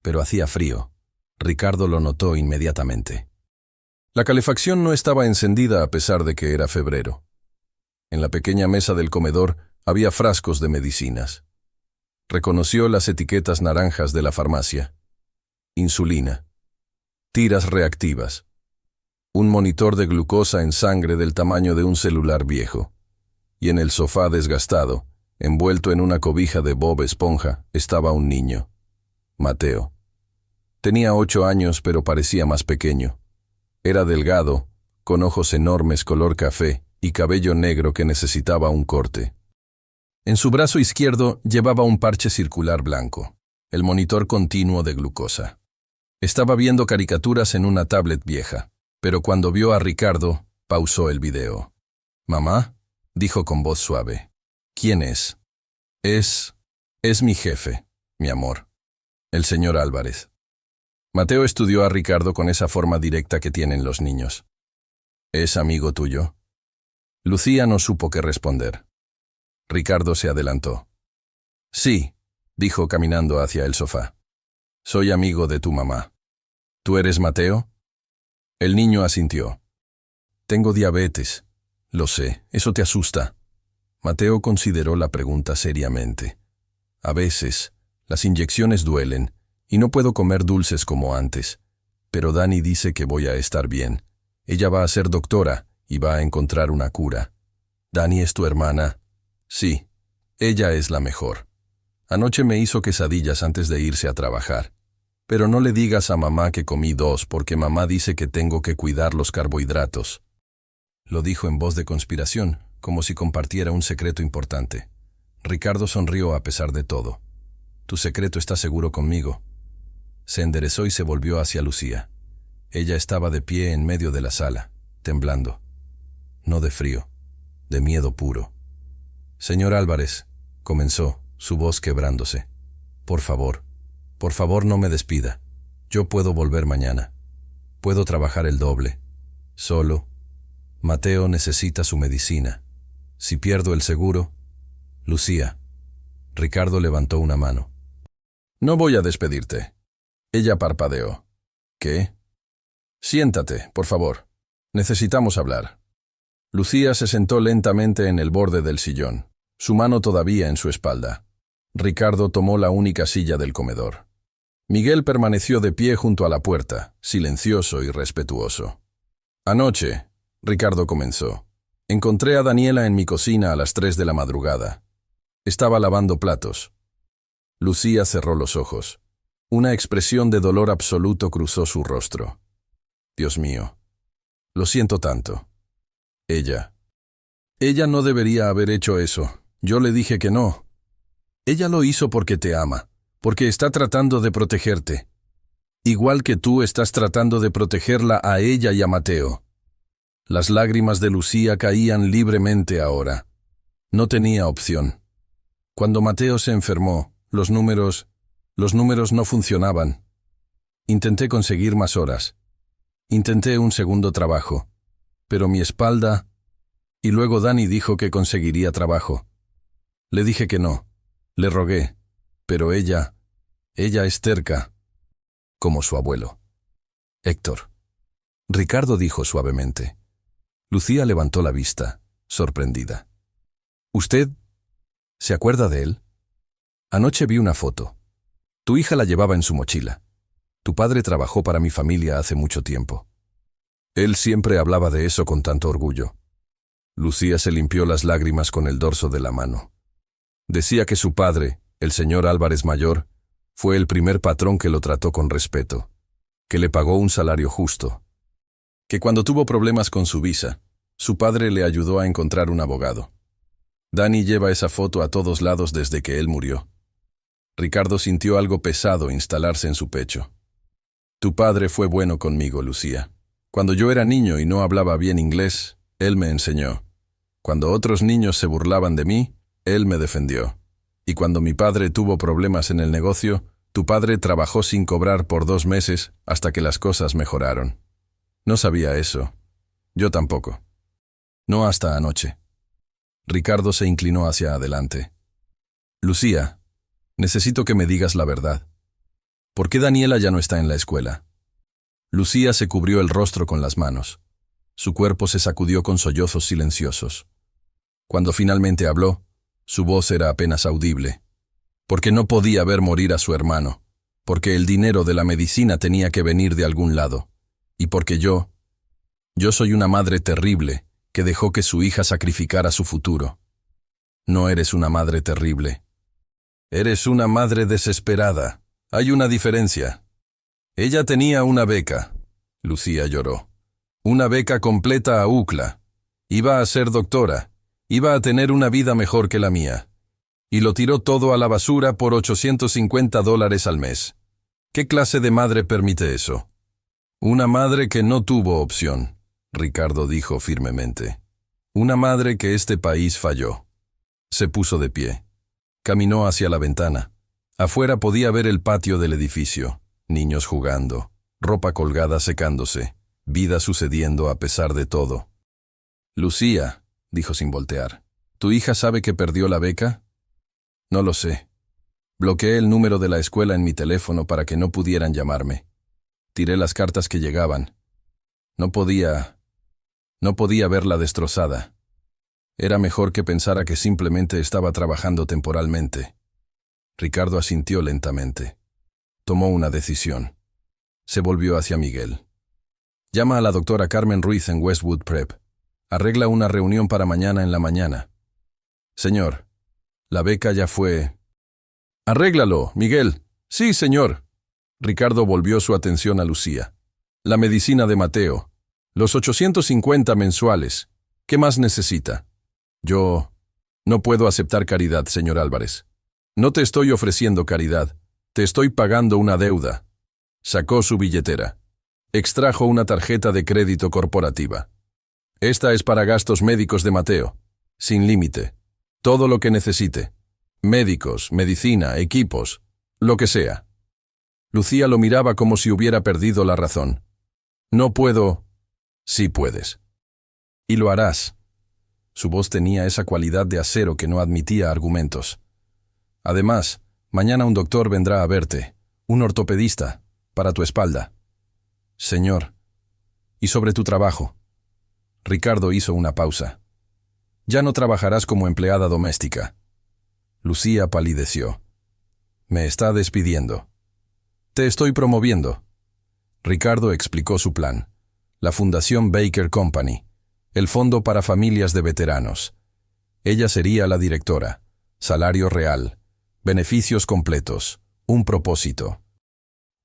Pero hacía frío. Ricardo lo notó inmediatamente. La calefacción no estaba encendida a pesar de que era febrero. En la pequeña mesa del comedor había frascos de medicinas. Reconoció las etiquetas naranjas de la farmacia. Insulina. Tiras reactivas. Un monitor de glucosa en sangre del tamaño de un celular viejo. Y en el sofá desgastado, envuelto en una cobija de Bob Esponja, estaba un niño. Mateo. Tenía 8 años, pero parecía más pequeño. Era delgado, con ojos enormes color café y cabello negro que necesitaba un corte. En su brazo izquierdo llevaba un parche circular blanco, el monitor continuo de glucosa. Estaba viendo caricaturas en una tablet vieja, pero cuando vio a Ricardo, pausó el video. «¿Mamá?», dijo con voz suave. «¿Quién es?» Es mi jefe, mi amor. El señor Álvarez». Mateo estudió a Ricardo con esa forma directa que tienen los niños. «¿Es amigo tuyo?». Lucía no supo qué responder. Ricardo se adelantó. «Sí», dijo caminando hacia el sofá. «Soy amigo de tu mamá». «¿Tú eres Mateo?». El niño asintió. «Tengo diabetes». «Lo sé, eso te asusta». Mateo consideró la pregunta seriamente. «A veces, las inyecciones duelen, y no puedo comer dulces como antes. Pero Dani dice que voy a estar bien. Ella va a ser doctora y va a encontrar una cura». «¿Dani es tu hermana?». «Sí, ella es la mejor. Anoche me hizo quesadillas antes de irse a trabajar. Pero no le digas a mamá que comí 2 porque mamá dice que tengo que cuidar los carbohidratos». Lo dijo en voz de conspiración, como si compartiera un secreto importante. Ricardo sonrió a pesar de todo. «Tu secreto está seguro conmigo». Se enderezó y se volvió hacia Lucía. Ella estaba de pie en medio de la sala, temblando. No de frío, de miedo puro. «Señor Álvarez», comenzó, su voz quebrándose. Por favor no me despida. Yo puedo volver mañana. Puedo trabajar el doble. Solo. Mateo necesita su medicina. Si pierdo el seguro...». «Lucía». Ricardo levantó una mano. «No voy a despedirte». Ella parpadeó. «¿Qué?». «Siéntate, por favor. Necesitamos hablar». Lucía se sentó lentamente en el borde del sillón, su mano todavía en su espalda. Ricardo tomó la única silla del comedor. Miguel permaneció de pie junto a la puerta, silencioso y respetuoso. «Anoche», Ricardo comenzó, «encontré a Daniela en mi cocina a las 3 de la madrugada. Estaba lavando platos». Lucía cerró los ojos. Una expresión de dolor absoluto cruzó su rostro. «Dios mío, lo siento tanto». Ella no debería haber hecho eso. Yo le dije que no. Ella lo hizo porque te ama, porque está tratando de protegerte. Igual que tú estás tratando de protegerla a ella y a Mateo». Las lágrimas de Lucía caían libremente ahora. No tenía opción. Cuando Mateo se enfermó, los números no funcionaban. Intenté conseguir más horas. Intenté un segundo trabajo. Pero mi espalda... Y luego Dani dijo que conseguiría trabajo. Le dije que no. Le rogué. Pero ella es terca. Como su abuelo. «Héctor». Ricardo dijo suavemente. Lucía levantó la vista, sorprendida. «¿Usted se acuerda de él? Anoche vi una foto. Tu hija la llevaba en su mochila. Tu padre trabajó para mi familia hace mucho tiempo». Él siempre hablaba de eso con tanto orgullo. Lucía se limpió las lágrimas con el dorso de la mano. Decía que su padre, el señor Álvarez Mayor, fue el primer patrón que lo trató con respeto, que le pagó un salario justo, que cuando tuvo problemas con su visa, su padre le ayudó a encontrar un abogado. Dani lleva esa foto a todos lados desde que él murió. Ricardo sintió algo pesado instalarse en su pecho. Tu padre fue bueno conmigo, Lucía. Cuando yo era niño y no hablaba bien inglés, él me enseñó. Cuando otros niños se burlaban de mí, él me defendió. Y cuando mi padre tuvo problemas en el negocio, tu padre trabajó sin cobrar por 2 meses hasta que las cosas mejoraron. No sabía eso. Yo tampoco. No hasta anoche. Ricardo se inclinó hacia adelante. Lucía, necesito que me digas la verdad. ¿Por qué Daniela ya no está en la escuela? Lucía se cubrió el rostro con las manos. Su cuerpo se sacudió con sollozos silenciosos. Cuando finalmente habló, su voz era apenas audible. Porque no podía ver morir a su hermano, porque el dinero de la medicina tenía que venir de algún lado, y porque yo soy una madre terrible que dejó que su hija sacrificara su futuro. No eres una madre terrible. Eres una madre desesperada. Hay una diferencia. Ella tenía una beca. Lucía lloró. Una beca completa a UCLA. Iba a ser doctora. Iba a tener una vida mejor que la mía. Y lo tiró todo a la basura por $850 al mes. ¿Qué clase de madre permite eso? Una madre que no tuvo opción, Ricardo dijo firmemente. Una madre que este país falló. Se puso de pie. Caminó hacia la ventana. Afuera podía ver el patio del edificio, niños jugando, ropa colgada secándose, vida sucediendo a pesar de todo. Lucía, dijo sin voltear, ¿tu hija sabe que perdió la beca? No lo sé. Bloqueé el número de la escuela en mi teléfono para que no pudieran llamarme. Tiré las cartas que llegaban. No podía verla destrozada. Era mejor que pensara que simplemente estaba trabajando temporalmente. Ricardo asintió lentamente. Tomó una decisión. Se volvió hacia Miguel. Llama a la doctora Carmen Ruiz en Westwood Prep. Arregla una reunión para mañana en la mañana. Señor, la beca ya fue... Arréglalo, Miguel. Sí, señor. Ricardo volvió su atención a Lucía. La medicina de Mateo. Los 850 mensuales. ¿Qué más necesita? Yo no puedo aceptar caridad, señor Álvarez. No te estoy ofreciendo caridad. Te estoy pagando una deuda. Sacó su billetera. Extrajo una tarjeta de crédito corporativa. Esta es para gastos médicos de Mateo. Sin límite. Todo lo que necesite. Médicos, medicina, equipos, lo que sea. Lucía lo miraba como si hubiera perdido la razón. No puedo. Sí puedes. Y lo harás. Su voz tenía esa cualidad de acero que no admitía argumentos. Además, mañana un doctor vendrá a verte, un ortopedista, para tu espalda. Señor. Y sobre tu trabajo. Ricardo hizo una pausa. Ya no trabajarás como empleada doméstica. Lucía palideció. Me está despidiendo. Te estoy promoviendo. Ricardo explicó su plan. La Fundación Baker Company, el Fondo para Familias de Veteranos. Ella sería la directora. Salario real. Beneficios completos. Un propósito.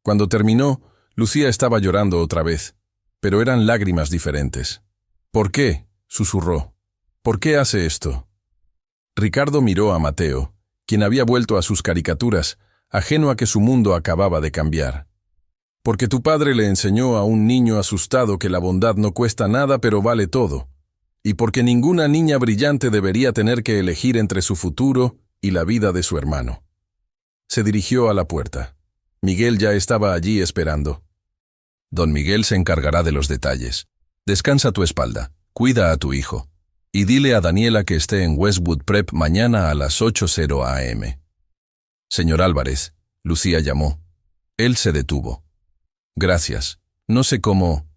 Cuando terminó, Lucía estaba llorando otra vez, pero eran lágrimas diferentes. ¿Por qué?, susurró. ¿Por qué hace esto? Ricardo miró a Mateo, quien había vuelto a sus caricaturas, ajeno a que su mundo acababa de cambiar. Porque tu padre le enseñó a un niño asustado que la bondad no cuesta nada pero vale todo. Y porque ninguna niña brillante debería tener que elegir entre su futuro y la vida de su hermano. Se dirigió a la puerta. Miguel ya estaba allí esperando. Don Miguel se encargará de los detalles. Descansa tu espalda, cuida a tu hijo. Y dile a Daniela que esté en Westwood Prep mañana a las 8:00 a.m. Señor Álvarez, Lucía llamó. Él se detuvo. Gracias. No sé cómo...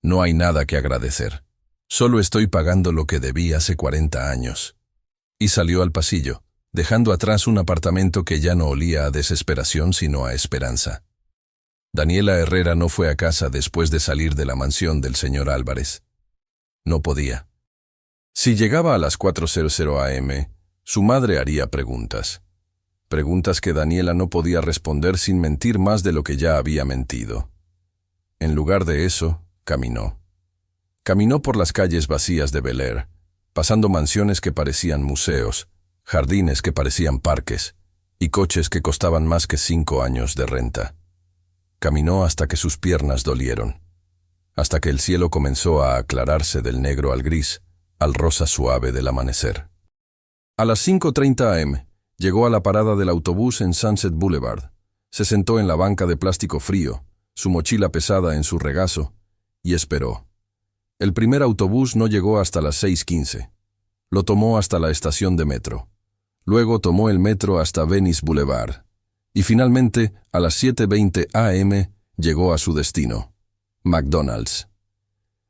No hay nada que agradecer. Solo estoy pagando lo que debí hace 40 años. Y salió al pasillo, dejando atrás un apartamento que ya no olía a desesperación sino a esperanza. Daniela Herrera no fue a casa después de salir de la mansión del señor Álvarez. No podía. Si llegaba a las 4:00 am, su madre haría preguntas. Preguntas que Daniela no podía responder sin mentir más de lo que ya había mentido. En lugar de eso, caminó. Caminó por las calles vacías de Bel Air, pasando mansiones que parecían museos, jardines que parecían parques, y coches que costaban más que 5 años de renta. Caminó hasta que sus piernas dolieron, hasta que el cielo comenzó a aclararse del negro al gris, al rosa suave del amanecer. A las 5:30 am, llegó a la parada del autobús en Sunset Boulevard. Se sentó en la banca de plástico frío, su mochila pesada en su regazo, y esperó. El primer autobús no llegó hasta las 6:15. Lo tomó hasta la estación de metro. Luego tomó el metro hasta Venice Boulevard. Y finalmente, a las 7:20 am, llegó a su destino, McDonald's.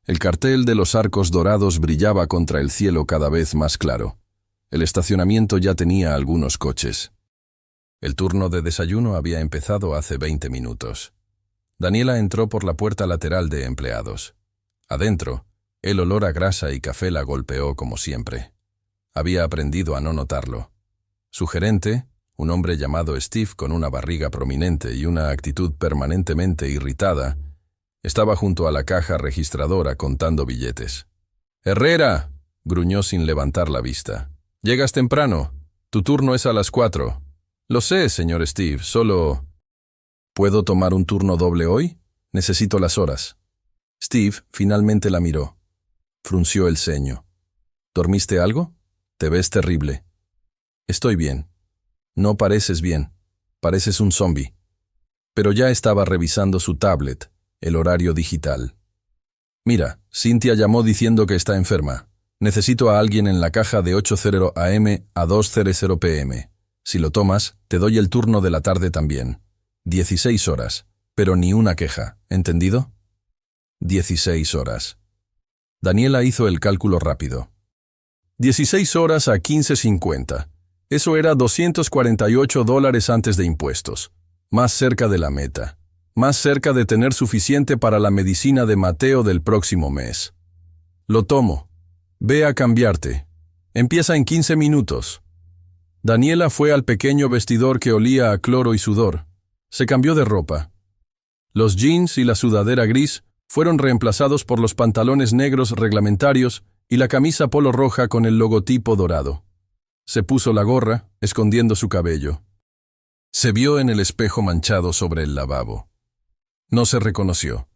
El cartel de los arcos dorados brillaba contra el cielo cada vez más claro. El estacionamiento ya tenía algunos coches. El turno de desayuno había empezado hace 20 minutos. Daniela entró por la puerta lateral de empleados. Adentro, el olor a grasa y café la golpeó como siempre. Había aprendido a no notarlo. Su gerente, un hombre llamado Steve con una barriga prominente y una actitud permanentemente irritada, estaba junto a la caja registradora contando billetes. «¡Herrera!», gruñó sin levantar la vista. «Llegas temprano. Tu turno es a las 4. Lo sé, señor Steve, solo...» «¿Puedo tomar un turno doble hoy? Necesito las horas». Steve finalmente la miró. Frunció el ceño. «¿Dormiste algo? Te ves terrible». «Estoy bien». «No pareces bien. Pareces un zombi». Pero ya estaba revisando su tablet, el horario digital. «Mira, Cynthia llamó diciendo que está enferma. Necesito a alguien en la caja de 8:00 am a 2:00 pm. Si lo tomas, te doy el turno de la tarde también. 16 horas, pero ni una queja, ¿entendido?» 16 horas. Daniela hizo el cálculo rápido. 16 horas a 15:50. Eso era $248 antes de impuestos. Más cerca de la meta. Más cerca de tener suficiente para la medicina de Mateo del próximo mes. «Lo tomo. Ve a cambiarte. Empieza en 15 minutos». Daniela fue al pequeño vestidor que olía a cloro y sudor. Se cambió de ropa. Los jeans y la sudadera gris fueron reemplazados por los pantalones negros reglamentarios y la camisa polo roja con el logotipo dorado. Se puso la gorra, escondiendo su cabello. Se vio en el espejo manchado sobre el lavabo. No se reconoció.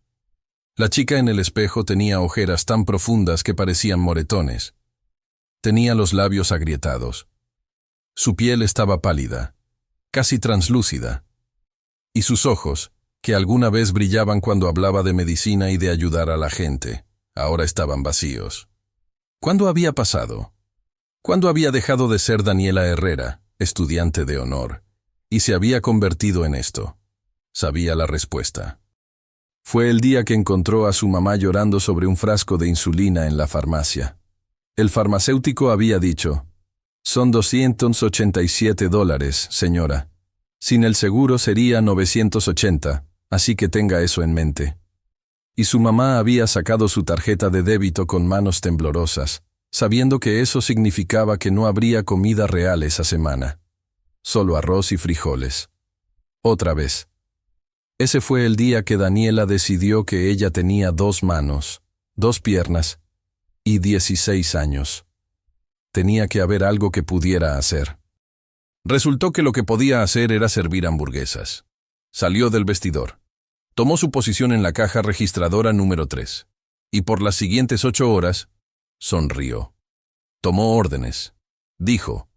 La chica en el espejo tenía ojeras tan profundas que parecían moretones. Tenía los labios agrietados. Su piel estaba pálida, casi translúcida. Y sus ojos, que alguna vez brillaban cuando hablaba de medicina y de ayudar a la gente, ahora estaban vacíos. ¿Cuándo había pasado? ¿Cuándo había dejado de ser Daniela Herrera, estudiante de honor, y se había convertido en esto? Sabía la respuesta. Fue el día que encontró a su mamá llorando sobre un frasco de insulina en la farmacia. El farmacéutico había dicho: «Son $287, señora. Sin el seguro sería 980, así que tenga eso en mente». Y su mamá había sacado su tarjeta de débito con manos temblorosas, sabiendo que eso significaba que no habría comida real esa semana. Solo arroz y frijoles. Otra vez. Ese fue el día que Daniela decidió que ella tenía 2 manos, 2 piernas y 16 años. Tenía que haber algo que pudiera hacer. Resultó que lo que podía hacer era servir hamburguesas. Salió del vestidor. Tomó su posición en la caja registradora número 3. Y por las siguientes 8 horas, sonrió. Tomó órdenes. Dijo: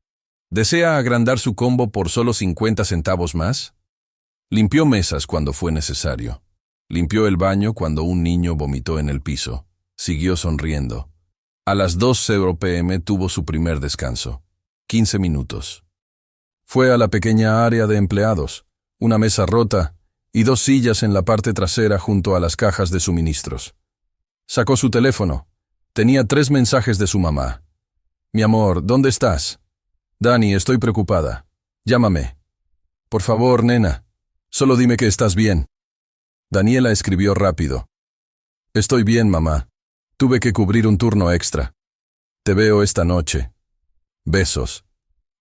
«¿Desea agrandar su combo por solo 50 centavos más?». Limpió mesas cuando fue necesario. Limpió el baño cuando un niño vomitó en el piso. Siguió sonriendo. A las 2:00 pm tuvo su primer descanso. 15 minutos. Fue a la pequeña área de empleados, una mesa rota y 2 sillas en la parte trasera junto a las cajas de suministros. Sacó su teléfono. Tenía 3 mensajes de su mamá. «Mi amor, ¿dónde estás? Dani, estoy preocupada. Llámame. Por favor, nena. Solo dime que estás bien». Daniela escribió rápido: «Estoy bien, mamá. Tuve que cubrir un turno extra». Te veo esta noche. Besos.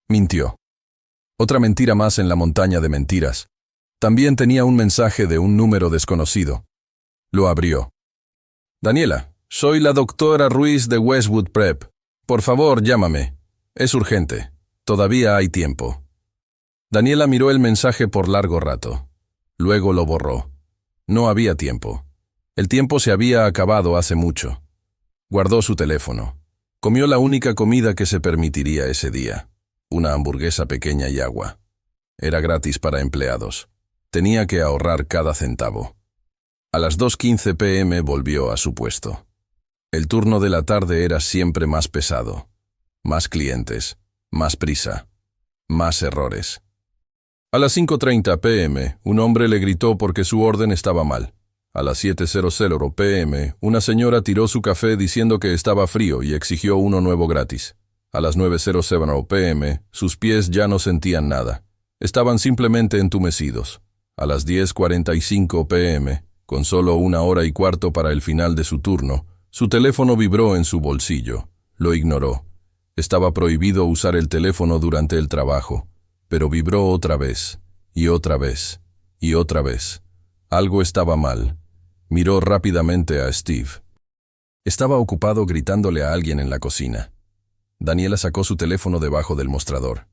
Mintió. Otra mentira más en la montaña de mentiras. También tenía un mensaje de un número desconocido. Lo abrió. Daniela, soy la doctora Ruiz de Westwood Prep. Por favor, llámame. Es urgente. Todavía hay tiempo. Daniela miró el mensaje por largo rato. Luego lo borró. No había tiempo. El tiempo se había acabado hace mucho. Guardó su teléfono. Comió la única comida que se permitiría ese día. Una hamburguesa pequeña y agua. Era gratis para empleados. Tenía que ahorrar cada centavo. A las 2:15 p.m. volvió a su puesto. El turno de la tarde era siempre más pesado. Más clientes, más prisa, más errores. A las 5:30 p.m., un hombre le gritó porque su orden estaba mal. A las 7:00 p.m., una señora tiró su café diciendo que estaba frío y exigió uno nuevo gratis. A las 9:00 p.m., sus pies ya no sentían nada. Estaban simplemente entumecidos. A las 10:45 p.m., con solo 1:15 para el final de su turno, su teléfono vibró en su bolsillo. Lo ignoró. Estaba prohibido usar el teléfono durante el trabajo, pero vibró otra vez, y otra vez, y otra vez. Algo estaba mal. Miró rápidamente a Steve. Estaba ocupado gritándole a alguien en la cocina. Daniela sacó su teléfono debajo del mostrador.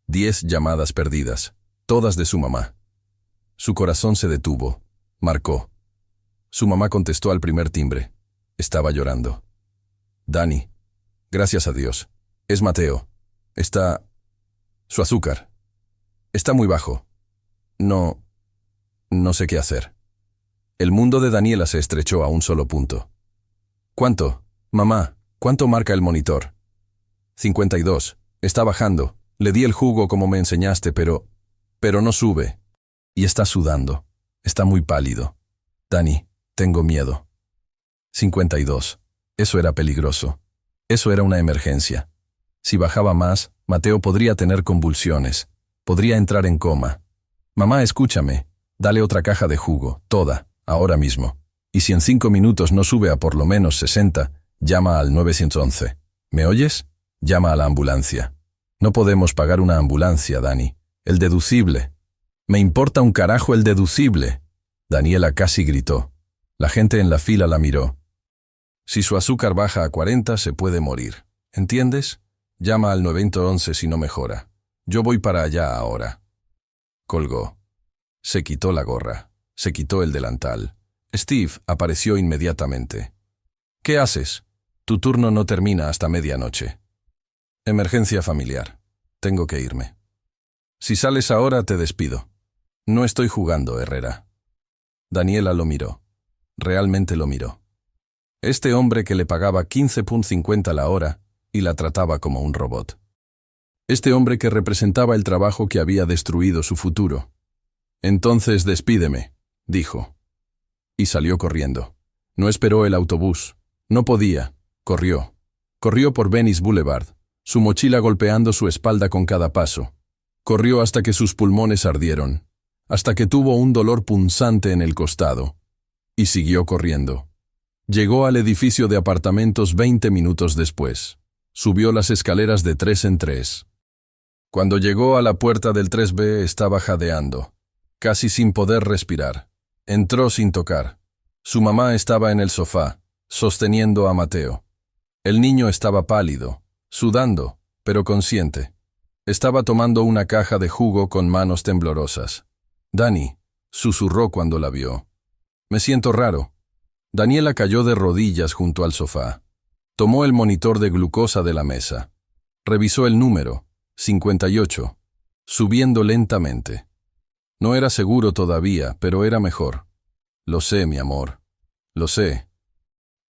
10 llamadas perdidas, todas de su mamá. Su corazón se detuvo. Marcó. Su mamá contestó al primer timbre. Estaba llorando. Dani. Gracias a Dios. Es Mateo. Está... Su azúcar. Está muy bajo. No sé qué hacer. El mundo de Daniela se estrechó a un solo punto. ¿Cuánto? Mamá, ¿cuánto marca el monitor? 52. Está bajando. Le di el jugo como me enseñaste, pero no sube. Y está sudando. Está muy pálido. Dani, tengo miedo. 52. Eso era peligroso. Eso era una emergencia. Si bajaba más, Mateo podría tener convulsiones. Podría entrar en coma. Mamá, escúchame. Dale otra caja de jugo, toda, ahora mismo. Y si en 5 minutos no sube a por lo menos 60, llama al 911. ¿Me oyes? Llama a la ambulancia. No podemos pagar una ambulancia, Dani. El deducible. Me importa un carajo el deducible. Daniela casi gritó. La gente en la fila la miró. Si su azúcar baja a 40, se puede morir. ¿Entiendes? Llama al 911 si no mejora. Yo voy para allá ahora. Colgó. Se quitó la gorra. Se quitó el delantal. Steve apareció inmediatamente. ¿Qué haces? Tu turno no termina hasta medianoche. Emergencia familiar. Tengo que irme. Si sales ahora, te despido. No estoy jugando, Herrera. Daniela lo miró. Realmente lo miró. Este hombre que le pagaba 15,50 la hora y la trataba como un robot. Este hombre que representaba el trabajo que había destruido su futuro. Entonces despídeme, dijo. Y salió corriendo. No esperó el autobús. No podía. Corrió. Corrió por Venice Boulevard, su mochila golpeando su espalda con cada paso. Corrió hasta que sus pulmones ardieron, hasta que tuvo un dolor punzante en el costado. Y siguió corriendo. Llegó al edificio de apartamentos 20 minutos después. Subió las escaleras de 3 en 3. Cuando llegó a la puerta del 3B estaba jadeando, casi sin poder respirar. Entró sin tocar. Su mamá estaba en el sofá, sosteniendo a Mateo. El niño estaba pálido, sudando, pero consciente. Estaba tomando una caja de jugo con manos temblorosas. Dani, susurró cuando la vio. Me siento raro. Daniela cayó de rodillas junto al sofá. Tomó el monitor de glucosa de la mesa. Revisó el número, 58, subiendo lentamente. No era seguro todavía, pero era mejor. Lo sé, mi amor. Lo sé.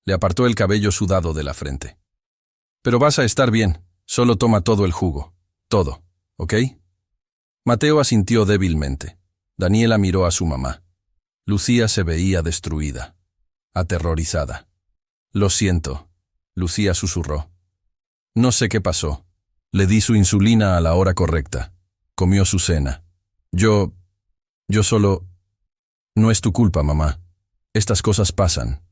Le apartó el cabello sudado de la frente. Pero vas a estar bien. Solo toma todo el jugo. Todo, ¿ok? Mateo asintió débilmente. Daniela miró a su mamá. Lucía se veía destruida, aterrorizada. Lo siento, Lucía susurró. No sé qué pasó. Le di su insulina a la hora correcta. Comió su cena. Yo solo... No es tu culpa, mamá. Estas cosas pasan.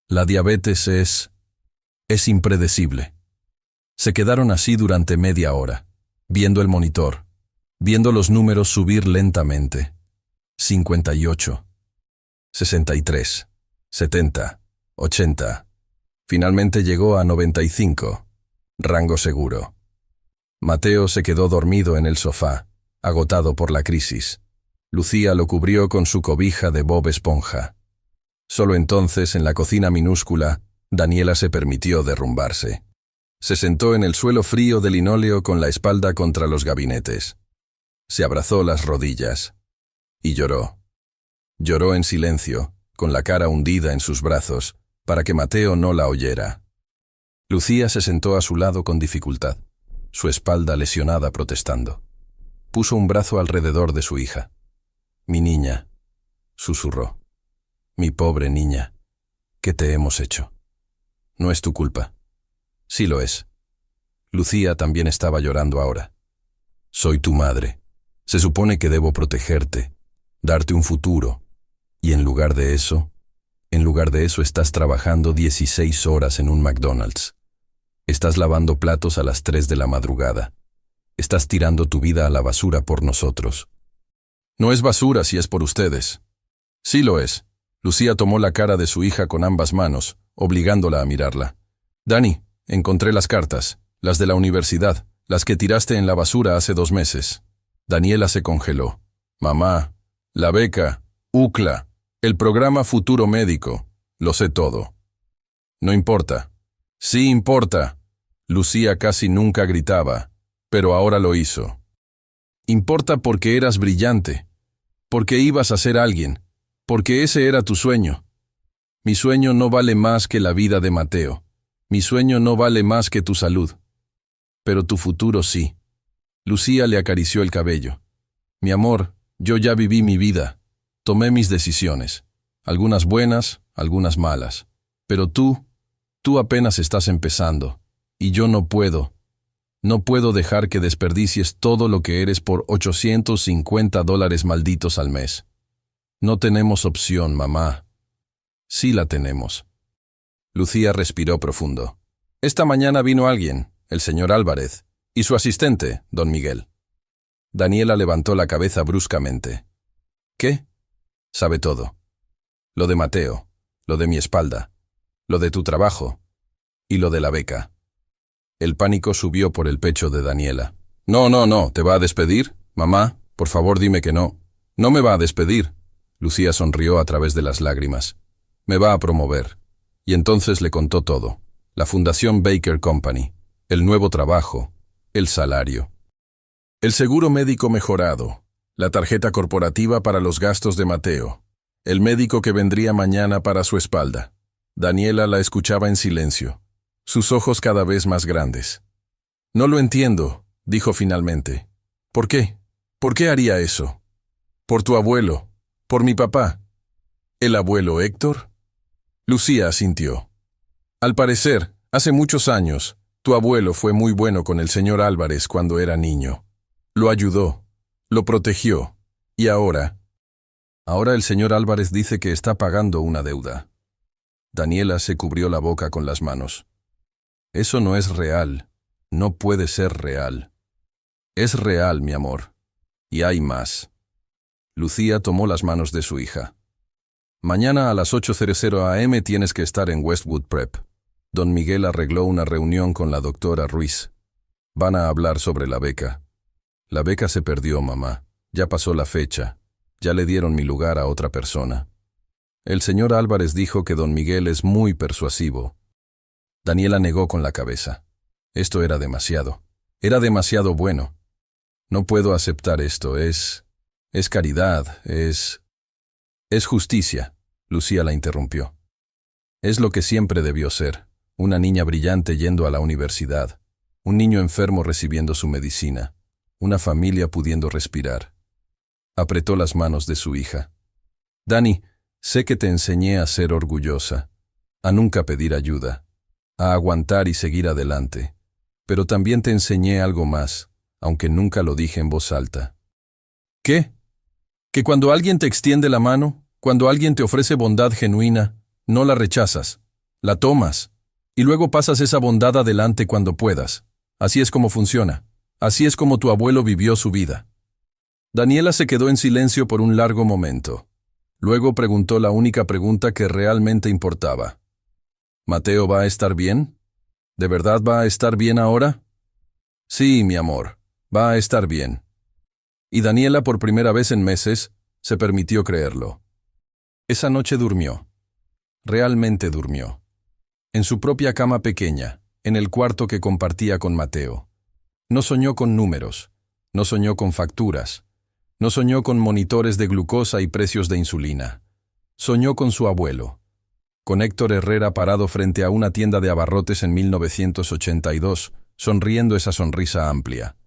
La diabetes es impredecible. Se quedaron así durante media hora, viendo el monitor, viendo los números subir lentamente. 58, 63, 70, 80. Finalmente llegó a 95. Rango seguro. Mateo se quedó dormido en el sofá, agotado por la crisis. Lucía lo cubrió con su cobija de Bob Esponja. Solo entonces, en la cocina minúscula, Daniela se permitió derrumbarse. Se sentó en el suelo frío de linóleo con la espalda contra los gabinetes. Se abrazó las rodillas. Y lloró. Lloró en silencio, con la cara hundida en sus brazos, para que Mateo no la oyera. Lucía se sentó a su lado con dificultad, su espalda lesionada protestando. Puso un brazo alrededor de su hija. «Mi niña», susurró. «Mi pobre niña, ¿qué te hemos hecho? No es tu culpa». «Sí lo es». Lucía también estaba llorando ahora. «Soy tu madre. Se supone que debo protegerte, darte un futuro. Y en lugar de eso estás trabajando 16 horas en un McDonald's. Estás lavando platos a las 3 de la madrugada. Estás tirando tu vida a la basura por nosotros». «No es basura si es por ustedes». «Sí lo es». Lucía tomó la cara de su hija con ambas manos, obligándola a mirarla. «Dani, encontré las cartas, las de la universidad, las que tiraste en la basura hace 2 meses». Daniela se congeló. «Mamá, la beca, UCLA, el programa Futuro Médico, lo sé todo». «No importa». «Sí importa». Lucía casi nunca gritaba, pero ahora lo hizo. «Importa porque eras brillante, porque ibas a ser alguien, porque ese era tu sueño. Mi sueño no vale más que la vida de Mateo. Mi sueño no vale más que tu salud. Pero tu futuro sí». Lucía le acarició el cabello. «Mi amor, yo ya viví mi vida. Tomé mis decisiones. Algunas buenas, algunas malas. Pero tú apenas estás empezando. Y yo no puedo dejar que desperdicies todo lo que eres por $850 malditos al mes. No tenemos opción, mamá». «Sí la tenemos». Lucía respiró profundo. «Esta mañana vino alguien, el señor Álvarez, y su asistente, don Miguel». Daniela levantó la cabeza bruscamente. «¿Qué?» «Sabe todo. Lo de Mateo, lo de mi espalda, lo de tu trabajo y lo de la beca». El pánico subió por el pecho de Daniela. No, ¿te va a despedir? Mamá, por favor dime que no. No me va a despedir». Lucía sonrió a través de las lágrimas. «Me va a promover». Y entonces le contó todo. La Fundación Baker Company, el nuevo trabajo, el salario. El seguro médico mejorado, la tarjeta corporativa para los gastos de Mateo, el médico que vendría mañana para su espalda. Daniela la escuchaba en silencio, sus ojos cada vez más grandes. «No lo entiendo», dijo finalmente. «¿Por qué? ¿Por qué haría eso? Por tu abuelo, por mi papá». «¿El abuelo Héctor?» Lucía asintió. «Al parecer, hace muchos años, tu abuelo fue muy bueno con el señor Álvarez cuando era niño. Lo ayudó, lo protegió, y ahora el señor Álvarez dice que está pagando una deuda». Daniela se cubrió la boca con las manos. «Eso no es real, no puede ser real». «Es real, mi amor, y hay más». Lucía tomó las manos de su hija. «Mañana a las 8:00 a.m. tienes que estar en Westwood Prep. Don Miguel arregló una reunión con la doctora Ruiz. Van a hablar sobre la beca». «La beca se perdió, mamá. Ya pasó la fecha. Ya le dieron mi lugar a otra persona». El señor Álvarez dijo que don Miguel es muy persuasivo. Daniela negó con la cabeza. Esto era demasiado. Era demasiado bueno. «No puedo aceptar esto. Es caridad. Es justicia». Lucía la interrumpió. «Es lo que siempre debió ser. Una niña brillante yendo a la universidad. Un niño enfermo recibiendo su medicina. Una familia pudiendo respirar». Apretó las manos de su hija. «Dani, sé que te enseñé a ser orgullosa, a nunca pedir ayuda, a aguantar y seguir adelante. Pero también te enseñé algo más, aunque nunca lo dije en voz alta». «¿Qué?» «Que cuando alguien te extiende la mano, cuando alguien te ofrece bondad genuina, no la rechazas, la tomas, y luego pasas esa bondad adelante cuando puedas. Así es como funciona. Así es como tu abuelo vivió su vida. Daniela se quedó en silencio por un largo momento. Luego preguntó la única pregunta que realmente importaba. ¿Mateo va a estar bien? ¿De verdad va a estar bien ahora? Sí, mi amor, va a estar bien. Y Daniela, por primera vez en meses, se permitió creerlo. Esa noche durmió. Realmente durmió. En su propia cama pequeña, en el cuarto que compartía con Mateo. No soñó con números, no soñó con facturas, no soñó con monitores de glucosa y precios de insulina. Soñó con su abuelo, con Héctor Herrera parado frente a una tienda de abarrotes en 1982, sonriendo esa sonrisa amplia.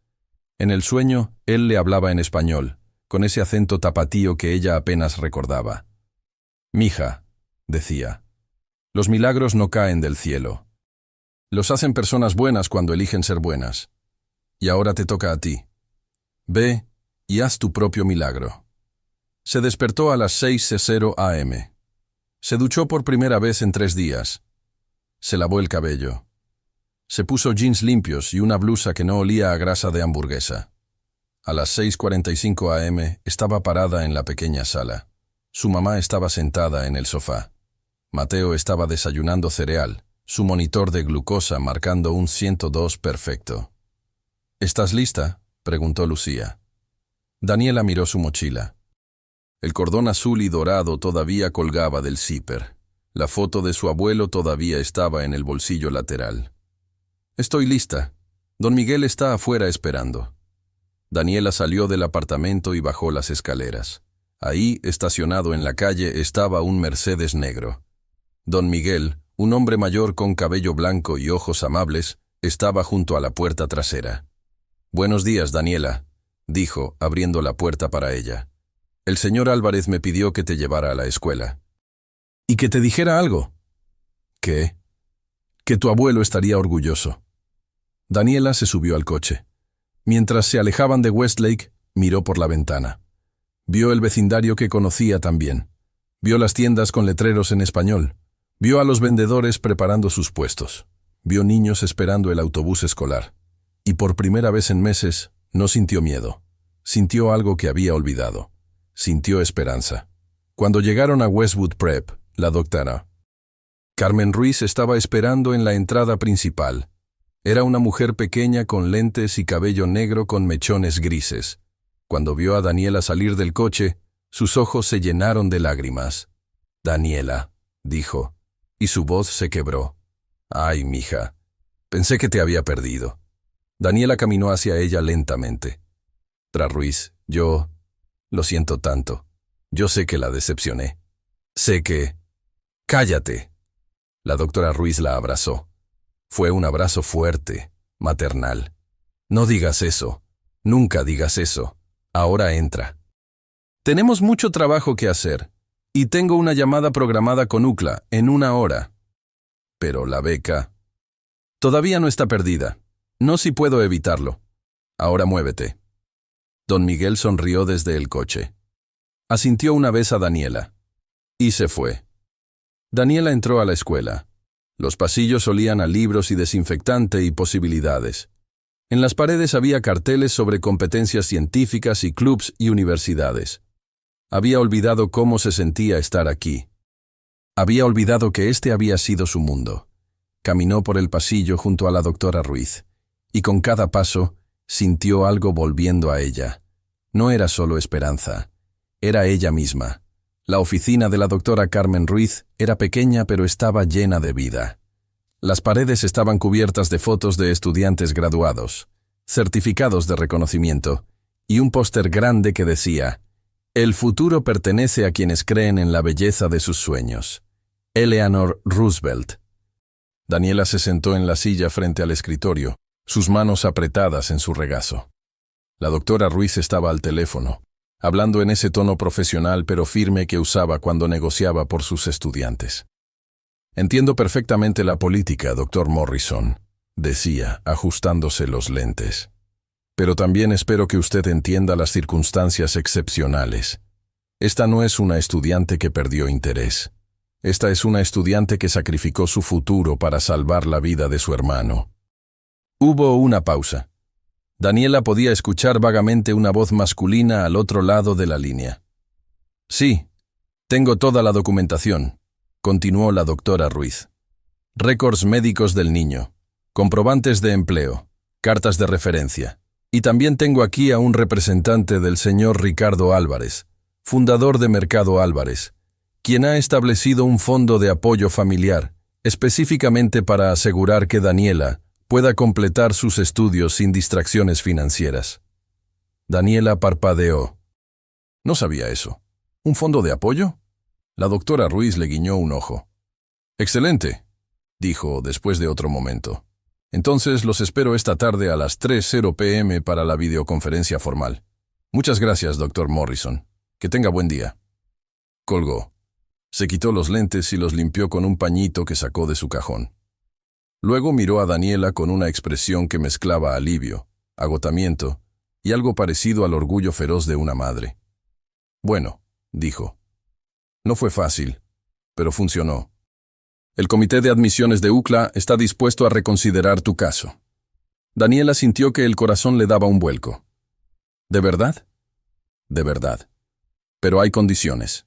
En el sueño, él le hablaba en español, con ese acento tapatío que ella apenas recordaba. «Mija», decía, «los milagros no caen del cielo. Los hacen personas buenas cuando eligen ser buenas. Y ahora te toca a ti. Ve y haz tu propio milagro». Se despertó a las 6:00 am. Se duchó por primera vez en 3 días. Se lavó el cabello. Se puso jeans limpios y una blusa que no olía a grasa de hamburguesa. A las 6:45 am estaba parada en la pequeña sala. Su mamá estaba sentada en el sofá. Mateo estaba desayunando cereal, su monitor de glucosa marcando un 102 perfecto. «¿Estás lista?», preguntó Lucía. Daniela miró su mochila. El cordón azul y dorado todavía colgaba del zipper. La foto de su abuelo todavía estaba en el bolsillo lateral. «Estoy lista. Don Miguel está afuera esperando». Daniela salió del apartamento y bajó las escaleras. Ahí, estacionado en la calle, estaba un Mercedes negro. Don Miguel, un hombre mayor con cabello blanco y ojos amables, estaba junto a la puerta trasera. «Buenos días, Daniela», dijo, abriendo la puerta para ella. «El señor Álvarez me pidió que te llevara a la escuela». «Y que te dijera algo». «¿Qué?» «Que tu abuelo estaría orgulloso». Daniela se subió al coche. Mientras se alejaban de Westlake, miró por la ventana. Vio el vecindario que conocía también. Vio las tiendas con letreros en español. Vio a los vendedores preparando sus puestos. Vio niños esperando el autobús escolar. Y por primera vez en meses, no sintió miedo. Sintió algo que había olvidado. Sintió esperanza. Cuando llegaron a Westwood Prep, la doctora Carmen Ruiz estaba esperando en la entrada principal. Era una mujer pequeña con lentes y cabello negro con mechones grises. Cuando vio a Daniela salir del coche, sus ojos se llenaron de lágrimas. «Daniela», dijo, y su voz se quebró. «Ay, mija, pensé que te había perdido». Daniela caminó hacia ella lentamente. «Ruiz, yo lo siento tanto. Yo sé que la decepcioné. Sé que...» «Cállate». La doctora Ruiz la abrazó. Fue un abrazo fuerte, maternal. «No digas eso. Nunca digas eso. Ahora entra. Tenemos mucho trabajo que hacer, y tengo una llamada programada con UCLA en 1 hora. Pero la beca... Todavía no está perdida. No si puedo evitarlo. Ahora muévete». Don Miguel sonrió desde el coche. Asintió una vez a Daniela. Y se fue. Daniela entró a la escuela. Los pasillos olían a libros y desinfectante y posibilidades. En las paredes había carteles sobre competencias científicas y clubs y universidades. Había olvidado cómo se sentía estar aquí. Había olvidado que este había sido su mundo. Caminó por el pasillo junto a la doctora Ruiz, y con cada paso sintió algo volviendo a ella. No era solo esperanza, era ella misma. La oficina de la doctora Carmen Ruiz era pequeña pero estaba llena de vida. Las paredes estaban cubiertas de fotos de estudiantes graduados, certificados de reconocimiento, y un póster grande que decía: «El futuro pertenece a quienes creen en la belleza de sus sueños. Eleanor Roosevelt». Daniela se sentó en la silla frente al escritorio, sus manos apretadas en su regazo. La doctora Ruiz estaba al teléfono, hablando en ese tono profesional pero firme que usaba cuando negociaba por sus estudiantes. «Entiendo perfectamente la política, doctor Morrison», decía, ajustándose los lentes. «Pero también espero que usted entienda las circunstancias excepcionales. Esta no es una estudiante que perdió interés. Esta es una estudiante que sacrificó su futuro para salvar la vida de su hermano». Hubo una pausa. Daniela podía escuchar vagamente una voz masculina al otro lado de la línea. Sí, tengo toda la documentación, continuó la doctora Ruiz. Récords médicos del niño, comprobantes de empleo, cartas de referencia. Y también tengo aquí a un representante del señor Ricardo Álvarez, fundador de Mercado Álvarez, quien ha establecido un fondo de apoyo familiar, específicamente para asegurar que Daniela pueda completar sus estudios sin distracciones financieras. Daniela parpadeó. No sabía eso. ¿Un fondo de apoyo? La doctora Ruiz le guiñó un ojo. Excelente, dijo después de otro momento. Entonces los espero esta tarde a las 3:00 p.m. para la videoconferencia formal. Muchas gracias, Dr. Morrison. Que tenga buen día. Colgó. Se quitó los lentes y los limpió con un pañito que sacó de su cajón. Luego miró a Daniela con una expresión que mezclaba alivio, agotamiento y algo parecido al orgullo feroz de una madre. Bueno, dijo. No fue fácil, pero funcionó. El comité de admisiones de UCLA está dispuesto a reconsiderar tu caso. Daniela sintió que el corazón le daba un vuelco. ¿De verdad? De verdad. Pero hay condiciones.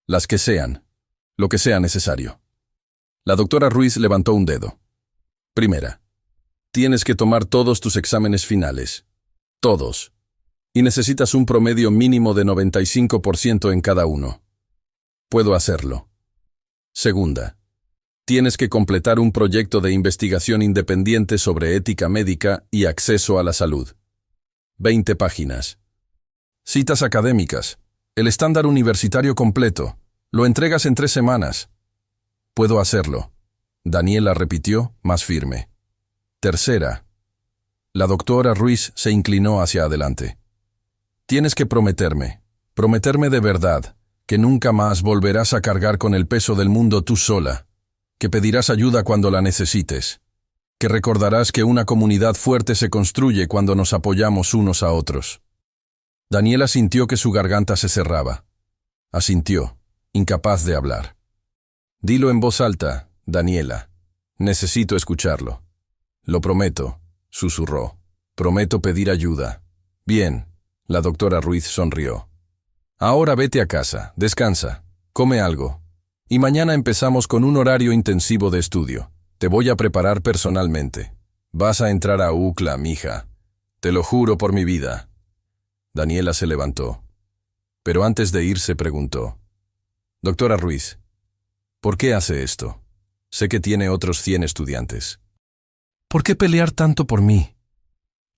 Las que sean, lo que sea necesario. La doctora Ruiz levantó un dedo. Primera, tienes que tomar todos tus exámenes finales. Todos. Y necesitas un promedio mínimo de 95% en cada uno. Puedo hacerlo. Segunda, tienes que completar un proyecto de investigación independiente sobre ética médica y acceso a la salud. 20 páginas. Citas académicas. El estándar universitario completo. Lo entregas en 3 semanas. Puedo hacerlo. Daniela repitió, más firme. Tercera. La doctora Ruiz se inclinó hacia adelante. Tienes que prometerme de verdad, que nunca más volverás a cargar con el peso del mundo tú sola, que pedirás ayuda cuando la necesites, que recordarás que una comunidad fuerte se construye cuando nos apoyamos unos a otros. Daniela sintió que su garganta se cerraba. Asintió, incapaz de hablar. Dilo en voz alta, Daniela. Necesito escucharlo. Lo prometo, susurró. Prometo pedir ayuda. Bien, la doctora Ruiz sonrió. Ahora vete a casa, descansa, come algo. Y mañana empezamos con un horario intensivo de estudio. Te voy a preparar personalmente. Vas a entrar a UCLA, mija. Te lo juro por mi vida. Daniela se levantó. Pero antes de irse preguntó. Doctora Ruiz, ¿por qué hace esto? Sé que tiene otros 100 estudiantes. ¿Por qué pelear tanto por mí?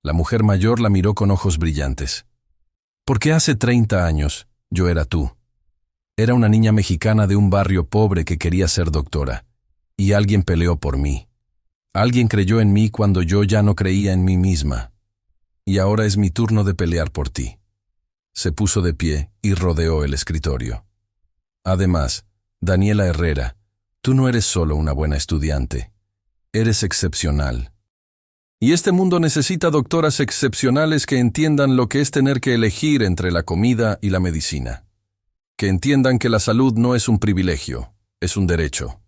La mujer mayor la miró con ojos brillantes. Porque hace 30 años yo era tú. Era una niña mexicana de un barrio pobre que quería ser doctora. Y alguien peleó por mí. Alguien creyó en mí cuando yo ya no creía en mí misma. Y ahora es mi turno de pelear por ti. Se puso de pie y rodeó el escritorio. Además, Daniela Herrera, tú no eres solo una buena estudiante. Eres excepcional. Y este mundo necesita doctoras excepcionales que entiendan lo que es tener que elegir entre la comida y la medicina. Que entiendan que la salud no es un privilegio, es un derecho.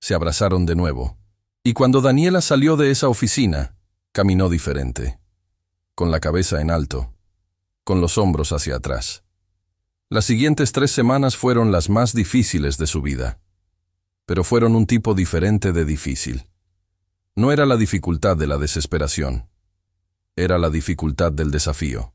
Se abrazaron de nuevo. Y cuando Daniela salió de esa oficina, caminó diferente. Con la cabeza en alto, con los hombros hacia atrás. Las siguientes 3 semanas fueron las más difíciles de su vida. Pero fueron un tipo diferente de difícil. No era la dificultad de la desesperación. Era la dificultad del desafío.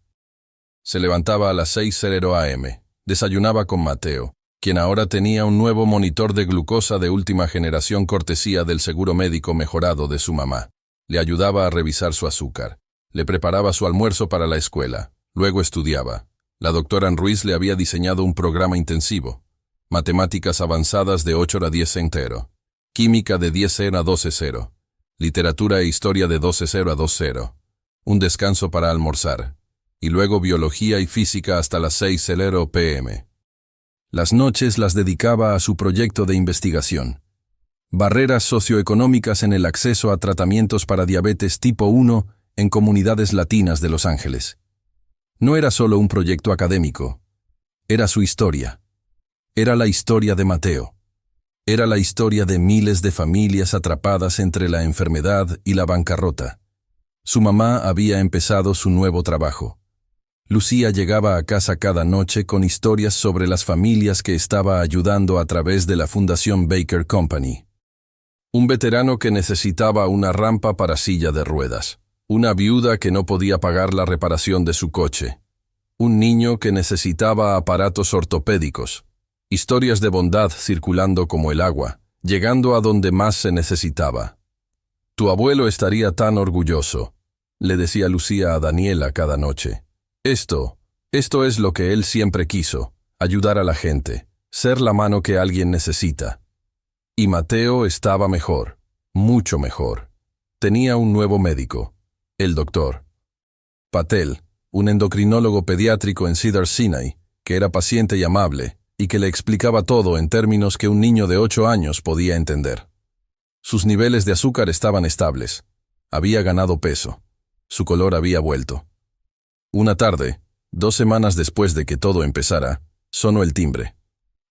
Se levantaba a las 6:00 a.m., desayunaba con Mateo, quien ahora tenía un nuevo monitor de glucosa de última generación cortesía del seguro médico mejorado de su mamá. Le ayudaba a revisar su azúcar. Le preparaba su almuerzo para la escuela. Luego estudiaba. La doctora Ruiz le había diseñado un programa intensivo. Matemáticas avanzadas de 8 a 10 entero. Química de 10 a 12:0. Literatura e historia de 12:0 a 2:0. Un descanso para almorzar. Y luego biología y física hasta las 6:00 p.m. Las noches las dedicaba a su proyecto de investigación. Barreras socioeconómicas en el acceso a tratamientos para diabetes tipo 1 en comunidades latinas de Los Ángeles. No era solo un proyecto académico. Era su historia. Era la historia de Mateo. Era la historia de miles de familias atrapadas entre la enfermedad y la bancarrota. Su mamá había empezado su nuevo trabajo. Lucía llegaba a casa cada noche con historias sobre las familias que estaba ayudando a través de la Fundación Baker Company. Un veterano que necesitaba una rampa para silla de ruedas. Una viuda que no podía pagar la reparación de su coche. Un niño que necesitaba aparatos ortopédicos. Historias de bondad circulando como el agua, llegando a donde más se necesitaba. Tu abuelo estaría tan orgulloso, le decía Lucía a Daniela cada noche. Esto es lo que él siempre quiso, ayudar a la gente, ser la mano que alguien necesita. Y Mateo estaba mejor, mucho mejor. Tenía un nuevo médico, el doctor Patel, un endocrinólogo pediátrico en Cedars-Sinai, que era paciente y amable, y que le explicaba todo en términos que un niño de 8 años podía entender. Sus niveles de azúcar estaban estables. Había ganado peso. Su color había vuelto. Una tarde, 2 semanas después de que todo empezara, sonó el timbre.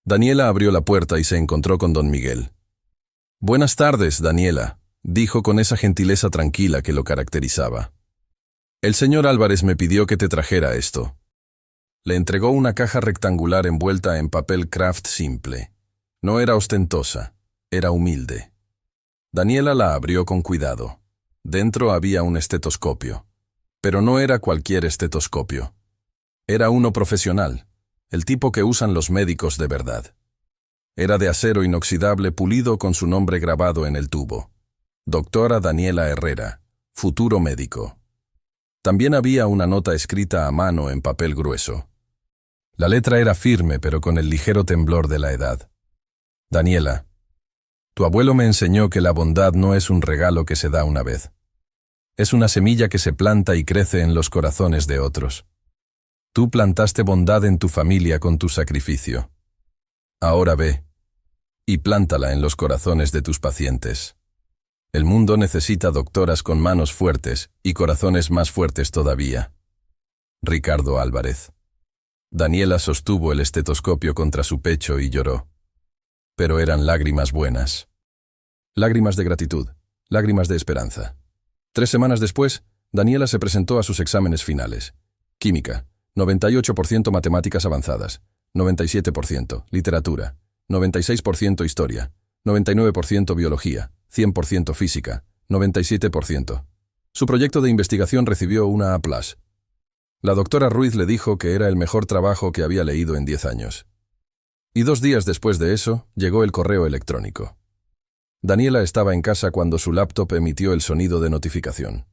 Daniela abrió la puerta y se encontró con don Miguel. «Buenas tardes, Daniela», dijo con esa gentileza tranquila que lo caracterizaba. «El señor Álvarez me pidió que te trajera esto». Le entregó una caja rectangular envuelta en papel craft simple. No era ostentosa, era humilde. Daniela la abrió con cuidado. Dentro había un estetoscopio. Pero no era cualquier estetoscopio. Era uno profesional, el tipo que usan los médicos de verdad. Era de acero inoxidable pulido con su nombre grabado en el tubo. Doctora Daniela Herrera, futuro médico. También había una nota escrita a mano en papel grueso. La letra era firme, pero con el ligero temblor de la edad. Daniela, tu abuelo me enseñó que la bondad no es un regalo que se da una vez. Es una semilla que se planta y crece en los corazones de otros. Tú plantaste bondad en tu familia con tu sacrificio. Ahora ve y plántala en los corazones de tus pacientes. El mundo necesita doctoras con manos fuertes y corazones más fuertes todavía. Ricardo Álvarez. Daniela sostuvo el estetoscopio contra su pecho y lloró. Pero eran lágrimas buenas. Lágrimas de gratitud, lágrimas de esperanza. 3 semanas después, Daniela se presentó a sus exámenes finales. Química, 98% matemáticas avanzadas, 97% literatura, 96% historia, 99% biología, 100% física, 97%. Su proyecto de investigación recibió una A+. La doctora Ruiz le dijo que era el mejor trabajo que había leído en 10 años. Y 2 días después de eso, llegó el correo electrónico. Daniela estaba en casa cuando su laptop emitió el sonido de notificación.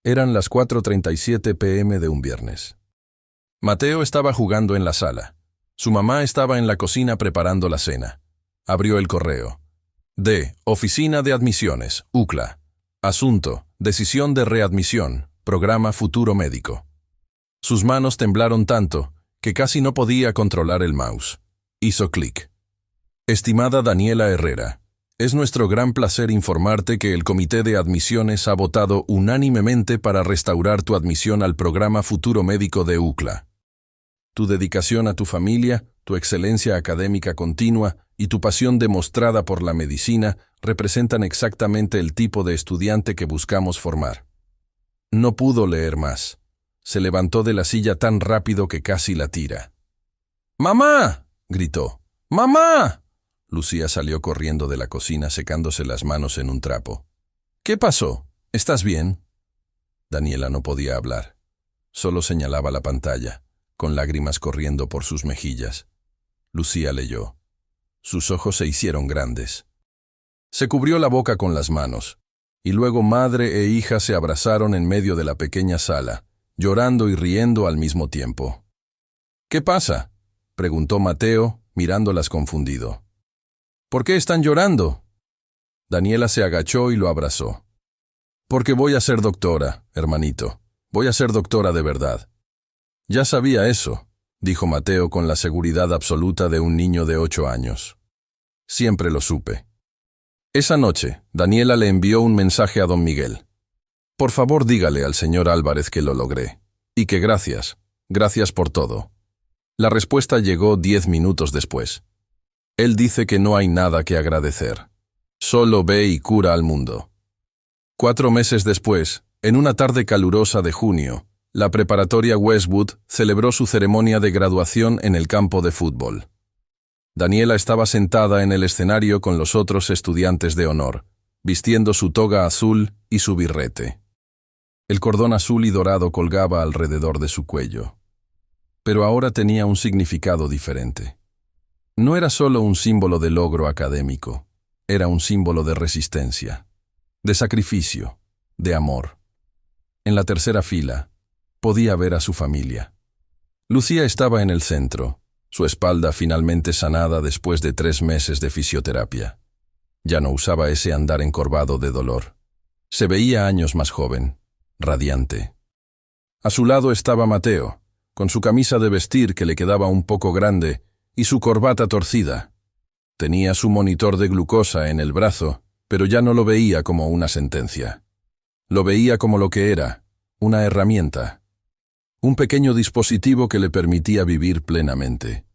Eran las 4:37 p.m. de un viernes. Mateo estaba jugando en la sala. Su mamá estaba en la cocina preparando la cena. Abrió el correo. Oficina de Admisiones, UCLA. Asunto, decisión de readmisión, programa Futuro Médico. Sus manos temblaron tanto que casi no podía controlar el mouse. Hizo clic. Estimada Daniela Herrera, es nuestro gran placer informarte que el Comité de Admisiones ha votado unánimemente para restaurar tu admisión al programa Futuro Médico de UCLA. Tu dedicación a tu familia, tu excelencia académica continua y tu pasión demostrada por la medicina representan exactamente el tipo de estudiante que buscamos formar. No pudo leer más. Se levantó de la silla tan rápido que casi la tira. ¡Mamá!, gritó. ¡Mamá! Lucía salió corriendo de la cocina secándose las manos en un trapo. ¿Qué pasó? ¿Estás bien? Daniela no podía hablar. Solo señalaba la pantalla, con lágrimas corriendo por sus mejillas. Lucía leyó. Sus ojos se hicieron grandes. Se cubrió la boca con las manos, y luego madre e hija se abrazaron en medio de la pequeña sala, llorando y riendo al mismo tiempo. ¿Qué pasa?, preguntó Mateo, mirándolas confundido. ¿Por qué están llorando? Daniela se agachó y lo abrazó. Porque voy a ser doctora, hermanito. Voy a ser doctora de verdad. Ya sabía eso, dijo Mateo con la seguridad absoluta de un niño de 8 años. Siempre lo supe. Esa noche, Daniela le envió un mensaje a don Miguel. Por favor, dígale al señor Álvarez que lo logré. Y que gracias por todo. La respuesta llegó 10 minutos después. Él dice que no hay nada que agradecer. Solo ve y cura al mundo. 4 meses después, en una tarde calurosa de junio, la preparatoria Westwood celebró su ceremonia de graduación en el campo de fútbol. Daniela estaba sentada en el escenario con los otros estudiantes de honor, vistiendo su toga azul y su birrete. El cordón azul y dorado colgaba alrededor de su cuello. Pero ahora tenía un significado diferente. No era solo un símbolo de logro académico, era un símbolo de resistencia, de sacrificio, de amor. En la tercera fila, podía ver a su familia. Lucía estaba en el centro, su espalda finalmente sanada después de 3 meses de fisioterapia. Ya no usaba ese andar encorvado de dolor. Se veía años más joven, radiante. A su lado estaba Mateo, con su camisa de vestir que le quedaba un poco grande y su corbata torcida. Tenía su monitor de glucosa en el brazo, pero ya no lo veía como una sentencia. Lo veía como lo que era, una herramienta. Un pequeño dispositivo que le permitía vivir plenamente.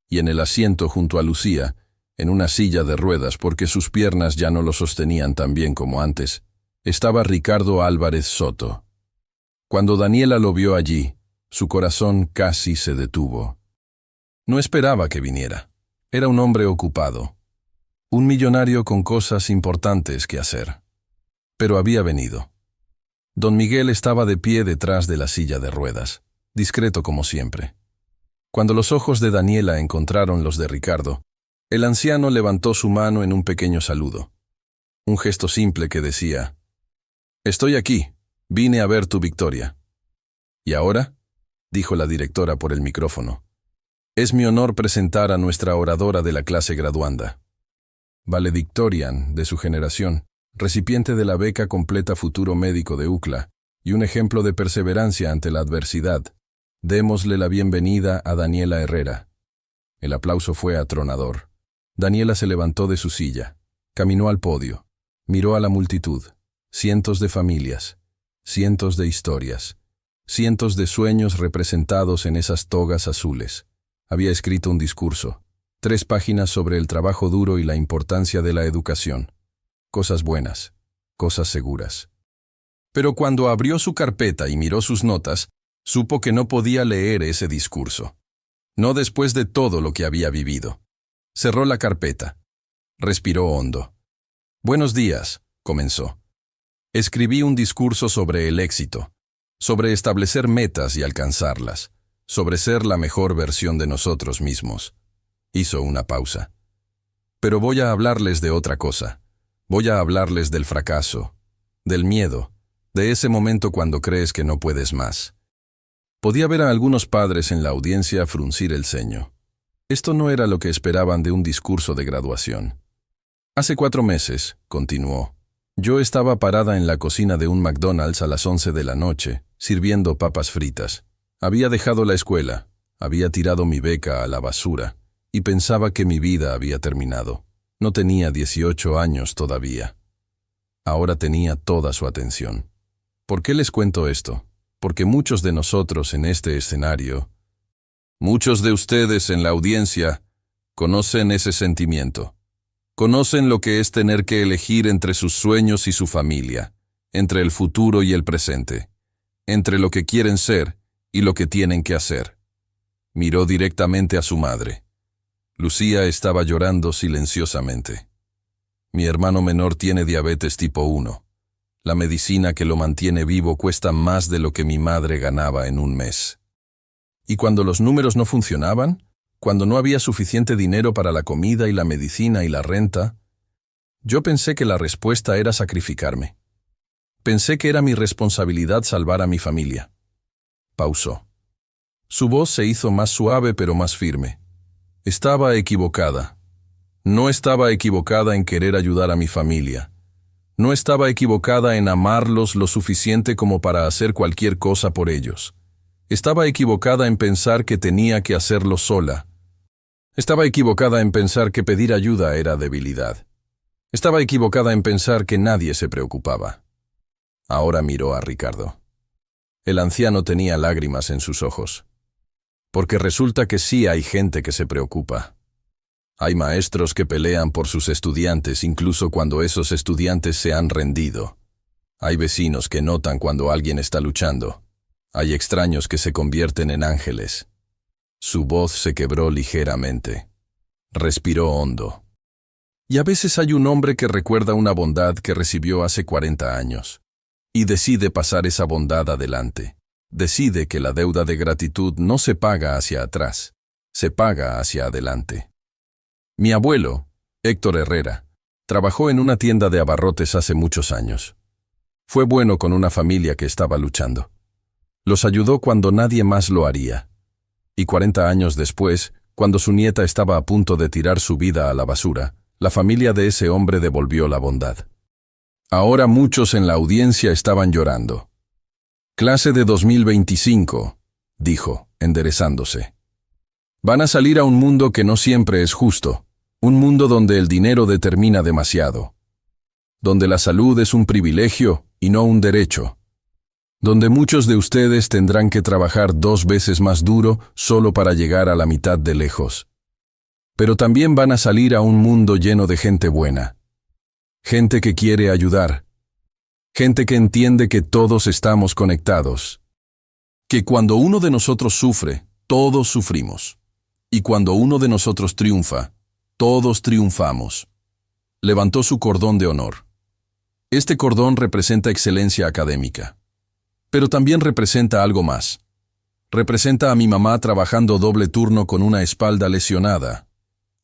Y en el asiento junto a Lucía, en una silla de ruedas porque sus piernas ya no lo sostenían tan bien como antes, estaba Ricardo Álvarez Soto. Cuando Daniela lo vio allí, su corazón casi se detuvo. No esperaba que viniera. Era un hombre ocupado. Un millonario con cosas importantes que hacer. Pero había venido. Don Miguel estaba de pie detrás de la silla de ruedas, discreto como siempre. Cuando los ojos de Daniela encontraron los de Ricardo, el anciano levantó su mano en un pequeño saludo. Un gesto simple que decía: «Estoy aquí, vine a ver tu victoria». «¿Y ahora?», dijo la directora por el micrófono. «Es mi honor presentar a nuestra oradora de la clase graduanda. Valedictorian de su generación, recipiente de la beca completa Futuro Médico de UCLA y un ejemplo de perseverancia ante la adversidad. Démosle la bienvenida a Daniela Herrera». El aplauso fue atronador. Daniela se levantó de su silla, caminó al podio, miró a la multitud, cientos de familias, cientos de historias, cientos de sueños representados en esas togas azules. Había escrito un discurso, 3 páginas sobre el trabajo duro y la importancia de la educación. Cosas buenas, cosas seguras. Pero cuando abrió su carpeta y miró sus notas, supo que no podía leer ese discurso. No después de todo lo que había vivido. Cerró la carpeta. Respiró hondo. «Buenos días», comenzó. «Escribí un discurso sobre el éxito, sobre establecer metas y alcanzarlas, sobre ser la mejor versión de nosotros mismos». Hizo una pausa. «Pero voy a hablarles de otra cosa. Voy a hablarles del fracaso, del miedo, de ese momento cuando crees que no puedes más». Podía ver a algunos padres en la audiencia fruncir el ceño. Esto no era lo que esperaban de un discurso de graduación. «Hace 4 meses», continuó, «yo estaba parada en la cocina de un McDonald's a las 11 de la noche, sirviendo papas fritas. Había dejado la escuela, había tirado mi beca a la basura, y pensaba que mi vida había terminado. No tenía 18 años todavía. Ahora tenía toda su atención. ¿Por qué les cuento esto? Porque muchos de nosotros en este escenario, muchos de ustedes en la audiencia, conocen ese sentimiento. Conocen lo que es tener que elegir entre sus sueños y su familia, entre el futuro y el presente, entre lo que quieren ser y lo que tienen que hacer». Miró directamente a su madre. Lucía estaba llorando silenciosamente. «Mi hermano menor tiene diabetes tipo 1. La medicina que lo mantiene vivo cuesta más de lo que mi madre ganaba en un mes. Y cuando los números no funcionaban, cuando no había suficiente dinero para la comida y la medicina y la renta, yo pensé que la respuesta era sacrificarme. Pensé que era mi responsabilidad salvar a mi familia». Pausó. Su voz se hizo más suave pero más firme. «Estaba equivocada. No estaba equivocada en querer ayudar a mi familia. No estaba equivocada en amarlos lo suficiente como para hacer cualquier cosa por ellos. Estaba equivocada en pensar que tenía que hacerlo sola. Estaba equivocada en pensar que pedir ayuda era debilidad. Estaba equivocada en pensar que nadie se preocupaba». Ahora miró a Ricardo. El anciano tenía lágrimas en sus ojos. «Porque resulta que sí hay gente que se preocupa. Hay maestros que pelean por sus estudiantes incluso cuando esos estudiantes se han rendido. Hay vecinos que notan cuando alguien está luchando. Hay extraños que se convierten en ángeles. Su voz se quebró ligeramente. Respiró hondo. Y a veces hay un hombre que recuerda una bondad que recibió hace 40 años. Y decide pasar esa bondad adelante. Decide que la deuda de gratitud no se paga hacia atrás, se paga hacia adelante. Mi abuelo, Héctor Herrera, trabajó en una tienda de abarrotes hace muchos años. Fue bueno con una familia que estaba luchando. Los ayudó cuando nadie más lo haría. Y 40 años después, cuando su nieta estaba a punto de tirar su vida a la basura, la familia de ese hombre devolvió la bondad. Ahora muchos en la audiencia estaban llorando. Clase de 2025, dijo, enderezándose. Van a salir a un mundo que no siempre es justo, un mundo donde el dinero determina demasiado, donde la salud es un privilegio y no un derecho, donde muchos de ustedes tendrán que trabajar 2 veces más duro solo para llegar a la mitad de lejos. Pero también van a salir a un mundo lleno de gente buena, gente que quiere ayudar, gente que entiende que todos estamos conectados, que cuando uno de nosotros sufre, todos sufrimos, y cuando uno de nosotros triunfa, todos triunfamos. Levantó su cordón de honor. Este cordón representa excelencia académica. Pero también representa algo más. Representa a mi mamá trabajando doble turno con una espalda lesionada.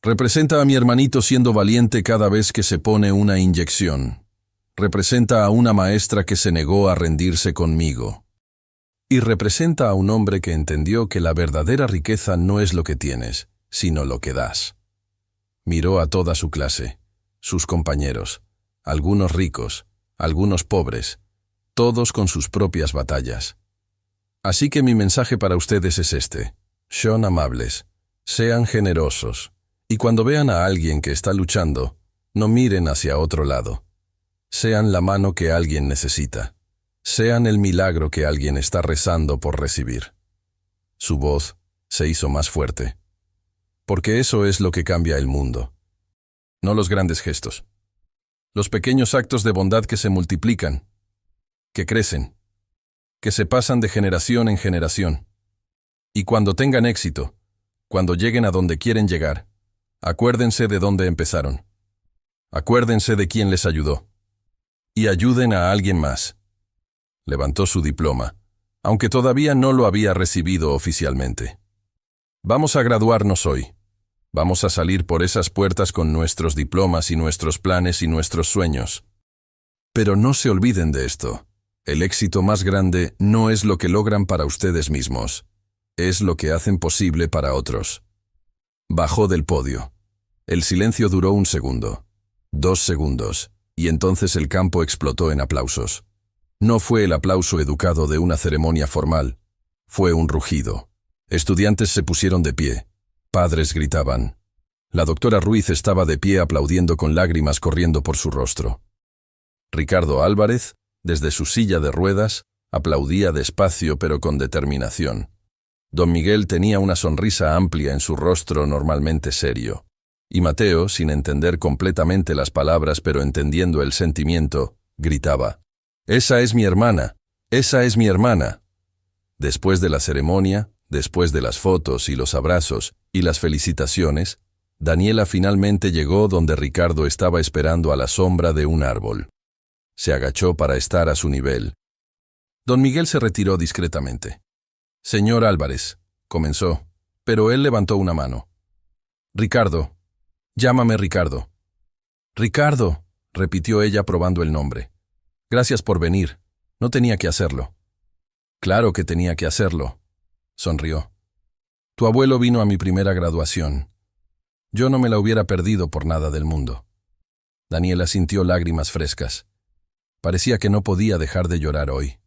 Representa a mi hermanito siendo valiente cada vez que se pone una inyección. Representa a una maestra que se negó a rendirse conmigo. Y representa a un hombre que entendió que la verdadera riqueza no es lo que tienes, sino lo que das. Miró a toda su clase, sus compañeros, algunos ricos, algunos pobres, todos con sus propias batallas. Así que mi mensaje para ustedes es este: sean amables, sean generosos, y cuando vean a alguien que está luchando, no miren hacia otro lado. Sean la mano que alguien necesita, sean el milagro que alguien está rezando por recibir. Su voz se hizo más fuerte. Porque eso es lo que cambia el mundo. No los grandes gestos. Los pequeños actos de bondad que se multiplican, que crecen, que se pasan de generación en generación. Y cuando tengan éxito, cuando lleguen a donde quieren llegar, acuérdense de dónde empezaron. Acuérdense de quién les ayudó. Y ayuden a alguien más. Levantó su diploma, aunque todavía no lo había recibido oficialmente. Vamos a graduarnos hoy. Vamos a salir por esas puertas con nuestros diplomas y nuestros planes y nuestros sueños. Pero no se olviden de esto. El éxito más grande no es lo que logran para ustedes mismos. Es lo que hacen posible para otros. Bajó del podio. El silencio duró 1 segundo, 2 segundos, y entonces el campo explotó en aplausos. No fue el aplauso educado de una ceremonia formal. Fue un rugido. Estudiantes se pusieron de pie. Padres gritaban. La doctora Ruiz estaba de pie aplaudiendo con lágrimas corriendo por su rostro. Ricardo Álvarez, desde su silla de ruedas, aplaudía despacio pero con determinación. Don Miguel tenía una sonrisa amplia en su rostro normalmente serio. Y Mateo, sin entender completamente las palabras pero entendiendo el sentimiento, gritaba: «¡Esa es mi hermana! ¡Esa es mi hermana!». Después de la ceremonia, después de las fotos y los abrazos y las felicitaciones, Daniela finalmente llegó donde Ricardo estaba esperando a la sombra de un árbol. Se agachó para estar a su nivel. Don Miguel se retiró discretamente. «Señor Álvarez», comenzó, pero él levantó una mano. «Ricardo, llámame Ricardo». «Ricardo», repitió ella probando el nombre. «Gracias por venir. No tenía que hacerlo». «Claro que tenía que hacerlo», sonrió. «Tu abuelo vino a mi primera graduación. Yo no me la hubiera perdido por nada del mundo». Daniela sintió lágrimas frescas. Parecía que no podía dejar de llorar hoy.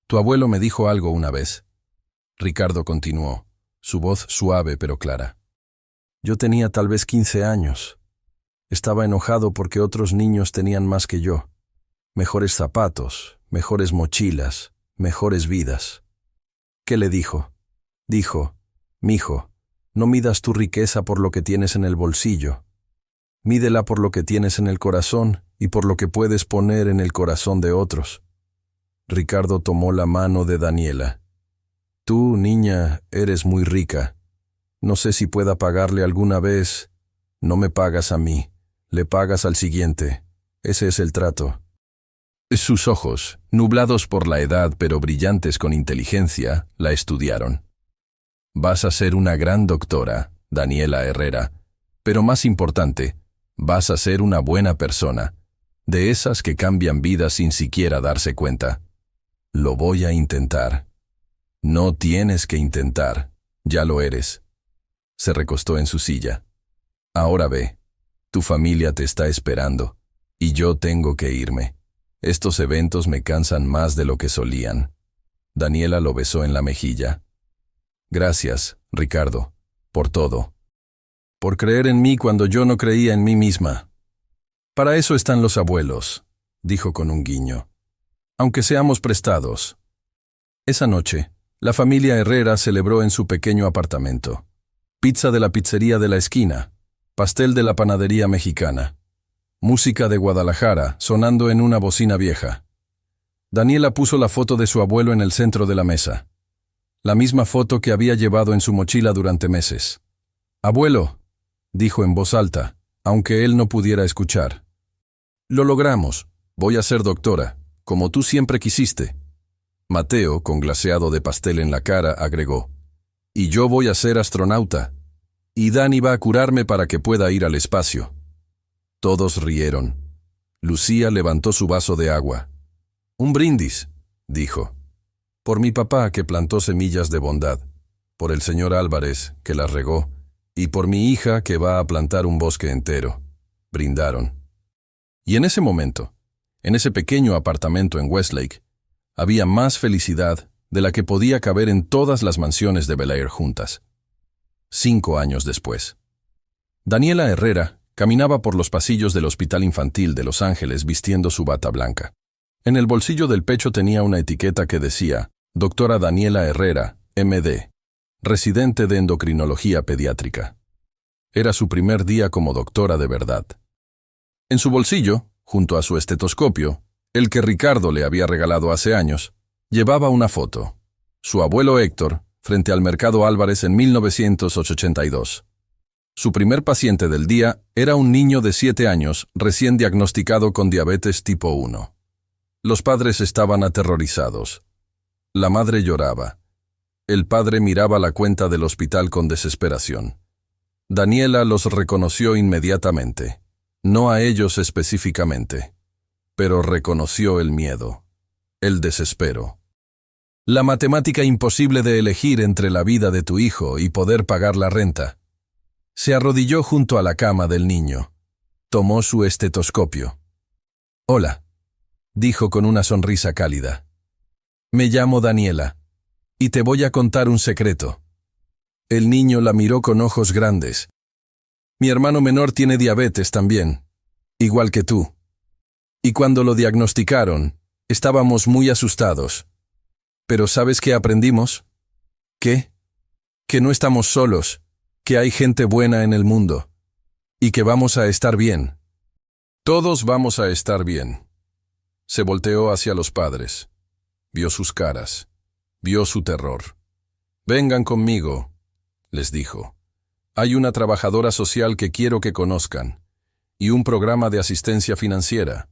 «Tu abuelo me dijo algo una vez». Ricardo continuó, su voz suave pero clara. «Yo tenía tal vez 15 años. Estaba enojado porque otros niños tenían más que yo. Mejores zapatos, mejores mochilas, mejores vidas». «¿Qué le dijo?» «Dijo, mijo, No midas tu riqueza por lo que tienes en el bolsillo. Mídela por lo que tienes en el corazón y por lo que puedes poner en el corazón de otros. Ricardo tomó la mano de Daniela. Tú, niña, eres muy rica. No sé si pueda pagarle alguna vez. No me pagas a mí, le pagas al siguiente. Ese es el trato. Sus ojos, nublados por la edad pero brillantes con inteligencia, la estudiaron. Vas a ser una gran doctora, Daniela Herrera, pero más importante, vas a ser una buena persona, de esas que cambian vidas sin siquiera darse cuenta. Lo voy a intentar. No tienes que intentar, ya lo eres. Se recostó en su silla. Ahora ve, tu familia te está esperando, y yo tengo que irme. Estos eventos me cansan más de lo que solían. Daniela lo besó en la mejilla. Gracias, Ricardo, por todo. Por creer en mí cuando yo no creía en mí misma. Para eso están los abuelos, dijo con un guiño. Aunque seamos prestados. Esa noche, la familia Herrera celebró en su pequeño apartamento. Pizza de la pizzería de la esquina, pastel de la panadería mexicana. Música de Guadalajara sonando en una bocina vieja. Daniela puso la foto de su abuelo en el centro de la mesa. La misma foto que había llevado en su mochila durante meses. «Abuelo», dijo en voz alta, aunque él no pudiera escuchar. «Lo logramos. Voy a ser doctora, como tú siempre quisiste». Mateo, con glaseado de pastel en la cara, agregó. «Y yo voy a ser astronauta. Y Dani va a curarme para que pueda ir al espacio». Todos rieron. Lucía levantó su vaso de agua. «Un brindis», dijo. «Por mi papá, que plantó semillas de bondad, por el señor Álvarez, que las regó, y por mi hija, que va a plantar un bosque entero». Brindaron. Y en ese momento, en ese pequeño apartamento en Westlake, había más felicidad de la que podía caber en todas las mansiones de Bel Air juntas. 5 años después. Daniela Herrera caminaba por los pasillos del Hospital Infantil de Los Ángeles vistiendo su bata blanca. En el bolsillo del pecho tenía una etiqueta que decía, Doctora Daniela Herrera, M.D., residente de endocrinología pediátrica. Era su primer día como doctora de verdad. En su bolsillo, junto a su estetoscopio, el que Ricardo le había regalado hace años, llevaba una foto. Su abuelo Héctor, frente al Mercado Álvarez en 1982. Su primer paciente del día era un niño de 7 años recién diagnosticado con diabetes tipo 1. Los padres estaban aterrorizados. La madre lloraba. El padre miraba la cuenta del hospital con desesperación. Daniela los reconoció inmediatamente. No a ellos específicamente, pero reconoció el miedo, el desespero. La matemática imposible de elegir entre la vida de tu hijo y poder pagar la renta. Se arrodilló junto a la cama del niño. Tomó su estetoscopio. «Hola», dijo con una sonrisa cálida. «Me llamo Daniela, y te voy a contar un secreto». El niño la miró con ojos grandes. «Mi hermano menor tiene diabetes también, igual que tú. Y cuando lo diagnosticaron, estábamos muy asustados. Pero ¿sabes qué aprendimos? ¿Qué? Que no estamos solos, que hay gente buena en el mundo, y que vamos a estar bien. Todos vamos a estar bien». Se volteó hacia los padres. Vio sus caras. Vio su terror. «Vengan conmigo», les dijo. «Hay una trabajadora social que quiero que conozcan, y un programa de asistencia financiera,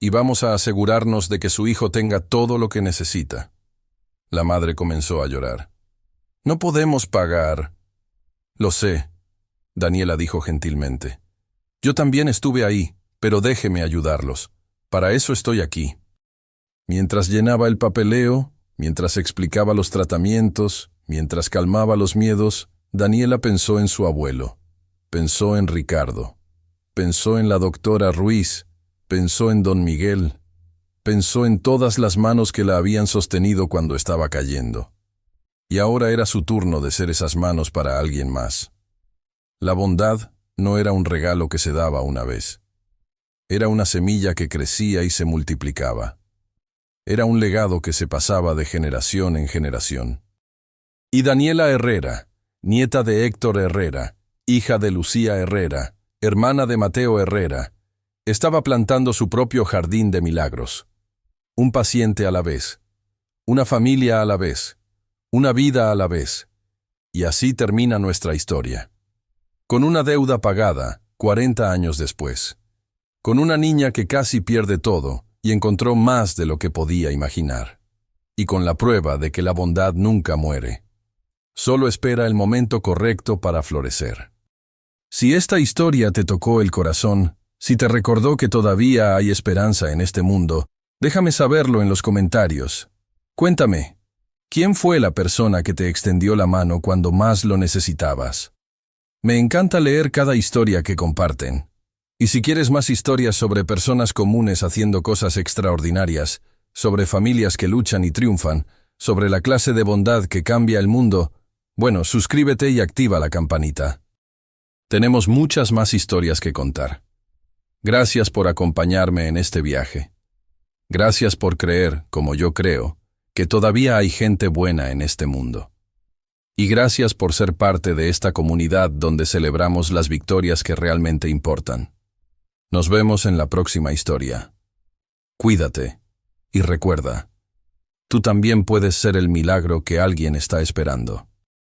y vamos a asegurarnos de que su hijo tenga todo lo que necesita». La madre comenzó a llorar. «No podemos pagar». «Lo sé», Daniela dijo gentilmente. «Yo también estuve ahí, pero déjeme ayudarlos. Para eso estoy aquí». Mientras llenaba el papeleo, mientras explicaba los tratamientos, mientras calmaba los miedos, Daniela pensó en su abuelo, pensó en Ricardo, pensó en la doctora Ruiz, pensó en don Miguel, pensó en todas las manos que la habían sostenido cuando estaba cayendo. Y ahora era su turno de ser esas manos para alguien más. La bondad no era un regalo que se daba una vez. Era una semilla que crecía y se multiplicaba. Era un legado que se pasaba de generación en generación. Y Daniela Herrera, nieta de Héctor Herrera, hija de Lucía Herrera, hermana de Mateo Herrera, estaba plantando su propio jardín de milagros. Un paciente a la vez, una familia a la vez, una vida a la vez. Y así termina nuestra historia. Con una deuda pagada, 40 años después. Con una niña que casi pierde todo y encontró más de lo que podía imaginar. Y con la prueba de que la bondad nunca muere. Solo espera el momento correcto para florecer. Si esta historia te tocó el corazón, si te recordó que todavía hay esperanza en este mundo, déjame saberlo en los comentarios. Cuéntame, ¿quién fue la persona que te extendió la mano cuando más lo necesitabas? Me encanta leer cada historia que comparten. Y si quieres más historias sobre personas comunes haciendo cosas extraordinarias, sobre familias que luchan y triunfan, sobre la clase de bondad que cambia el mundo, bueno, suscríbete y activa la campanita. Tenemos muchas más historias que contar. Gracias por acompañarme en este viaje. Gracias por creer, como yo creo, que todavía hay gente buena en este mundo. Y gracias por ser parte de esta comunidad donde celebramos las victorias que realmente importan. Nos vemos en la próxima historia. Cuídate y recuerda, tú también puedes ser el milagro que alguien está esperando.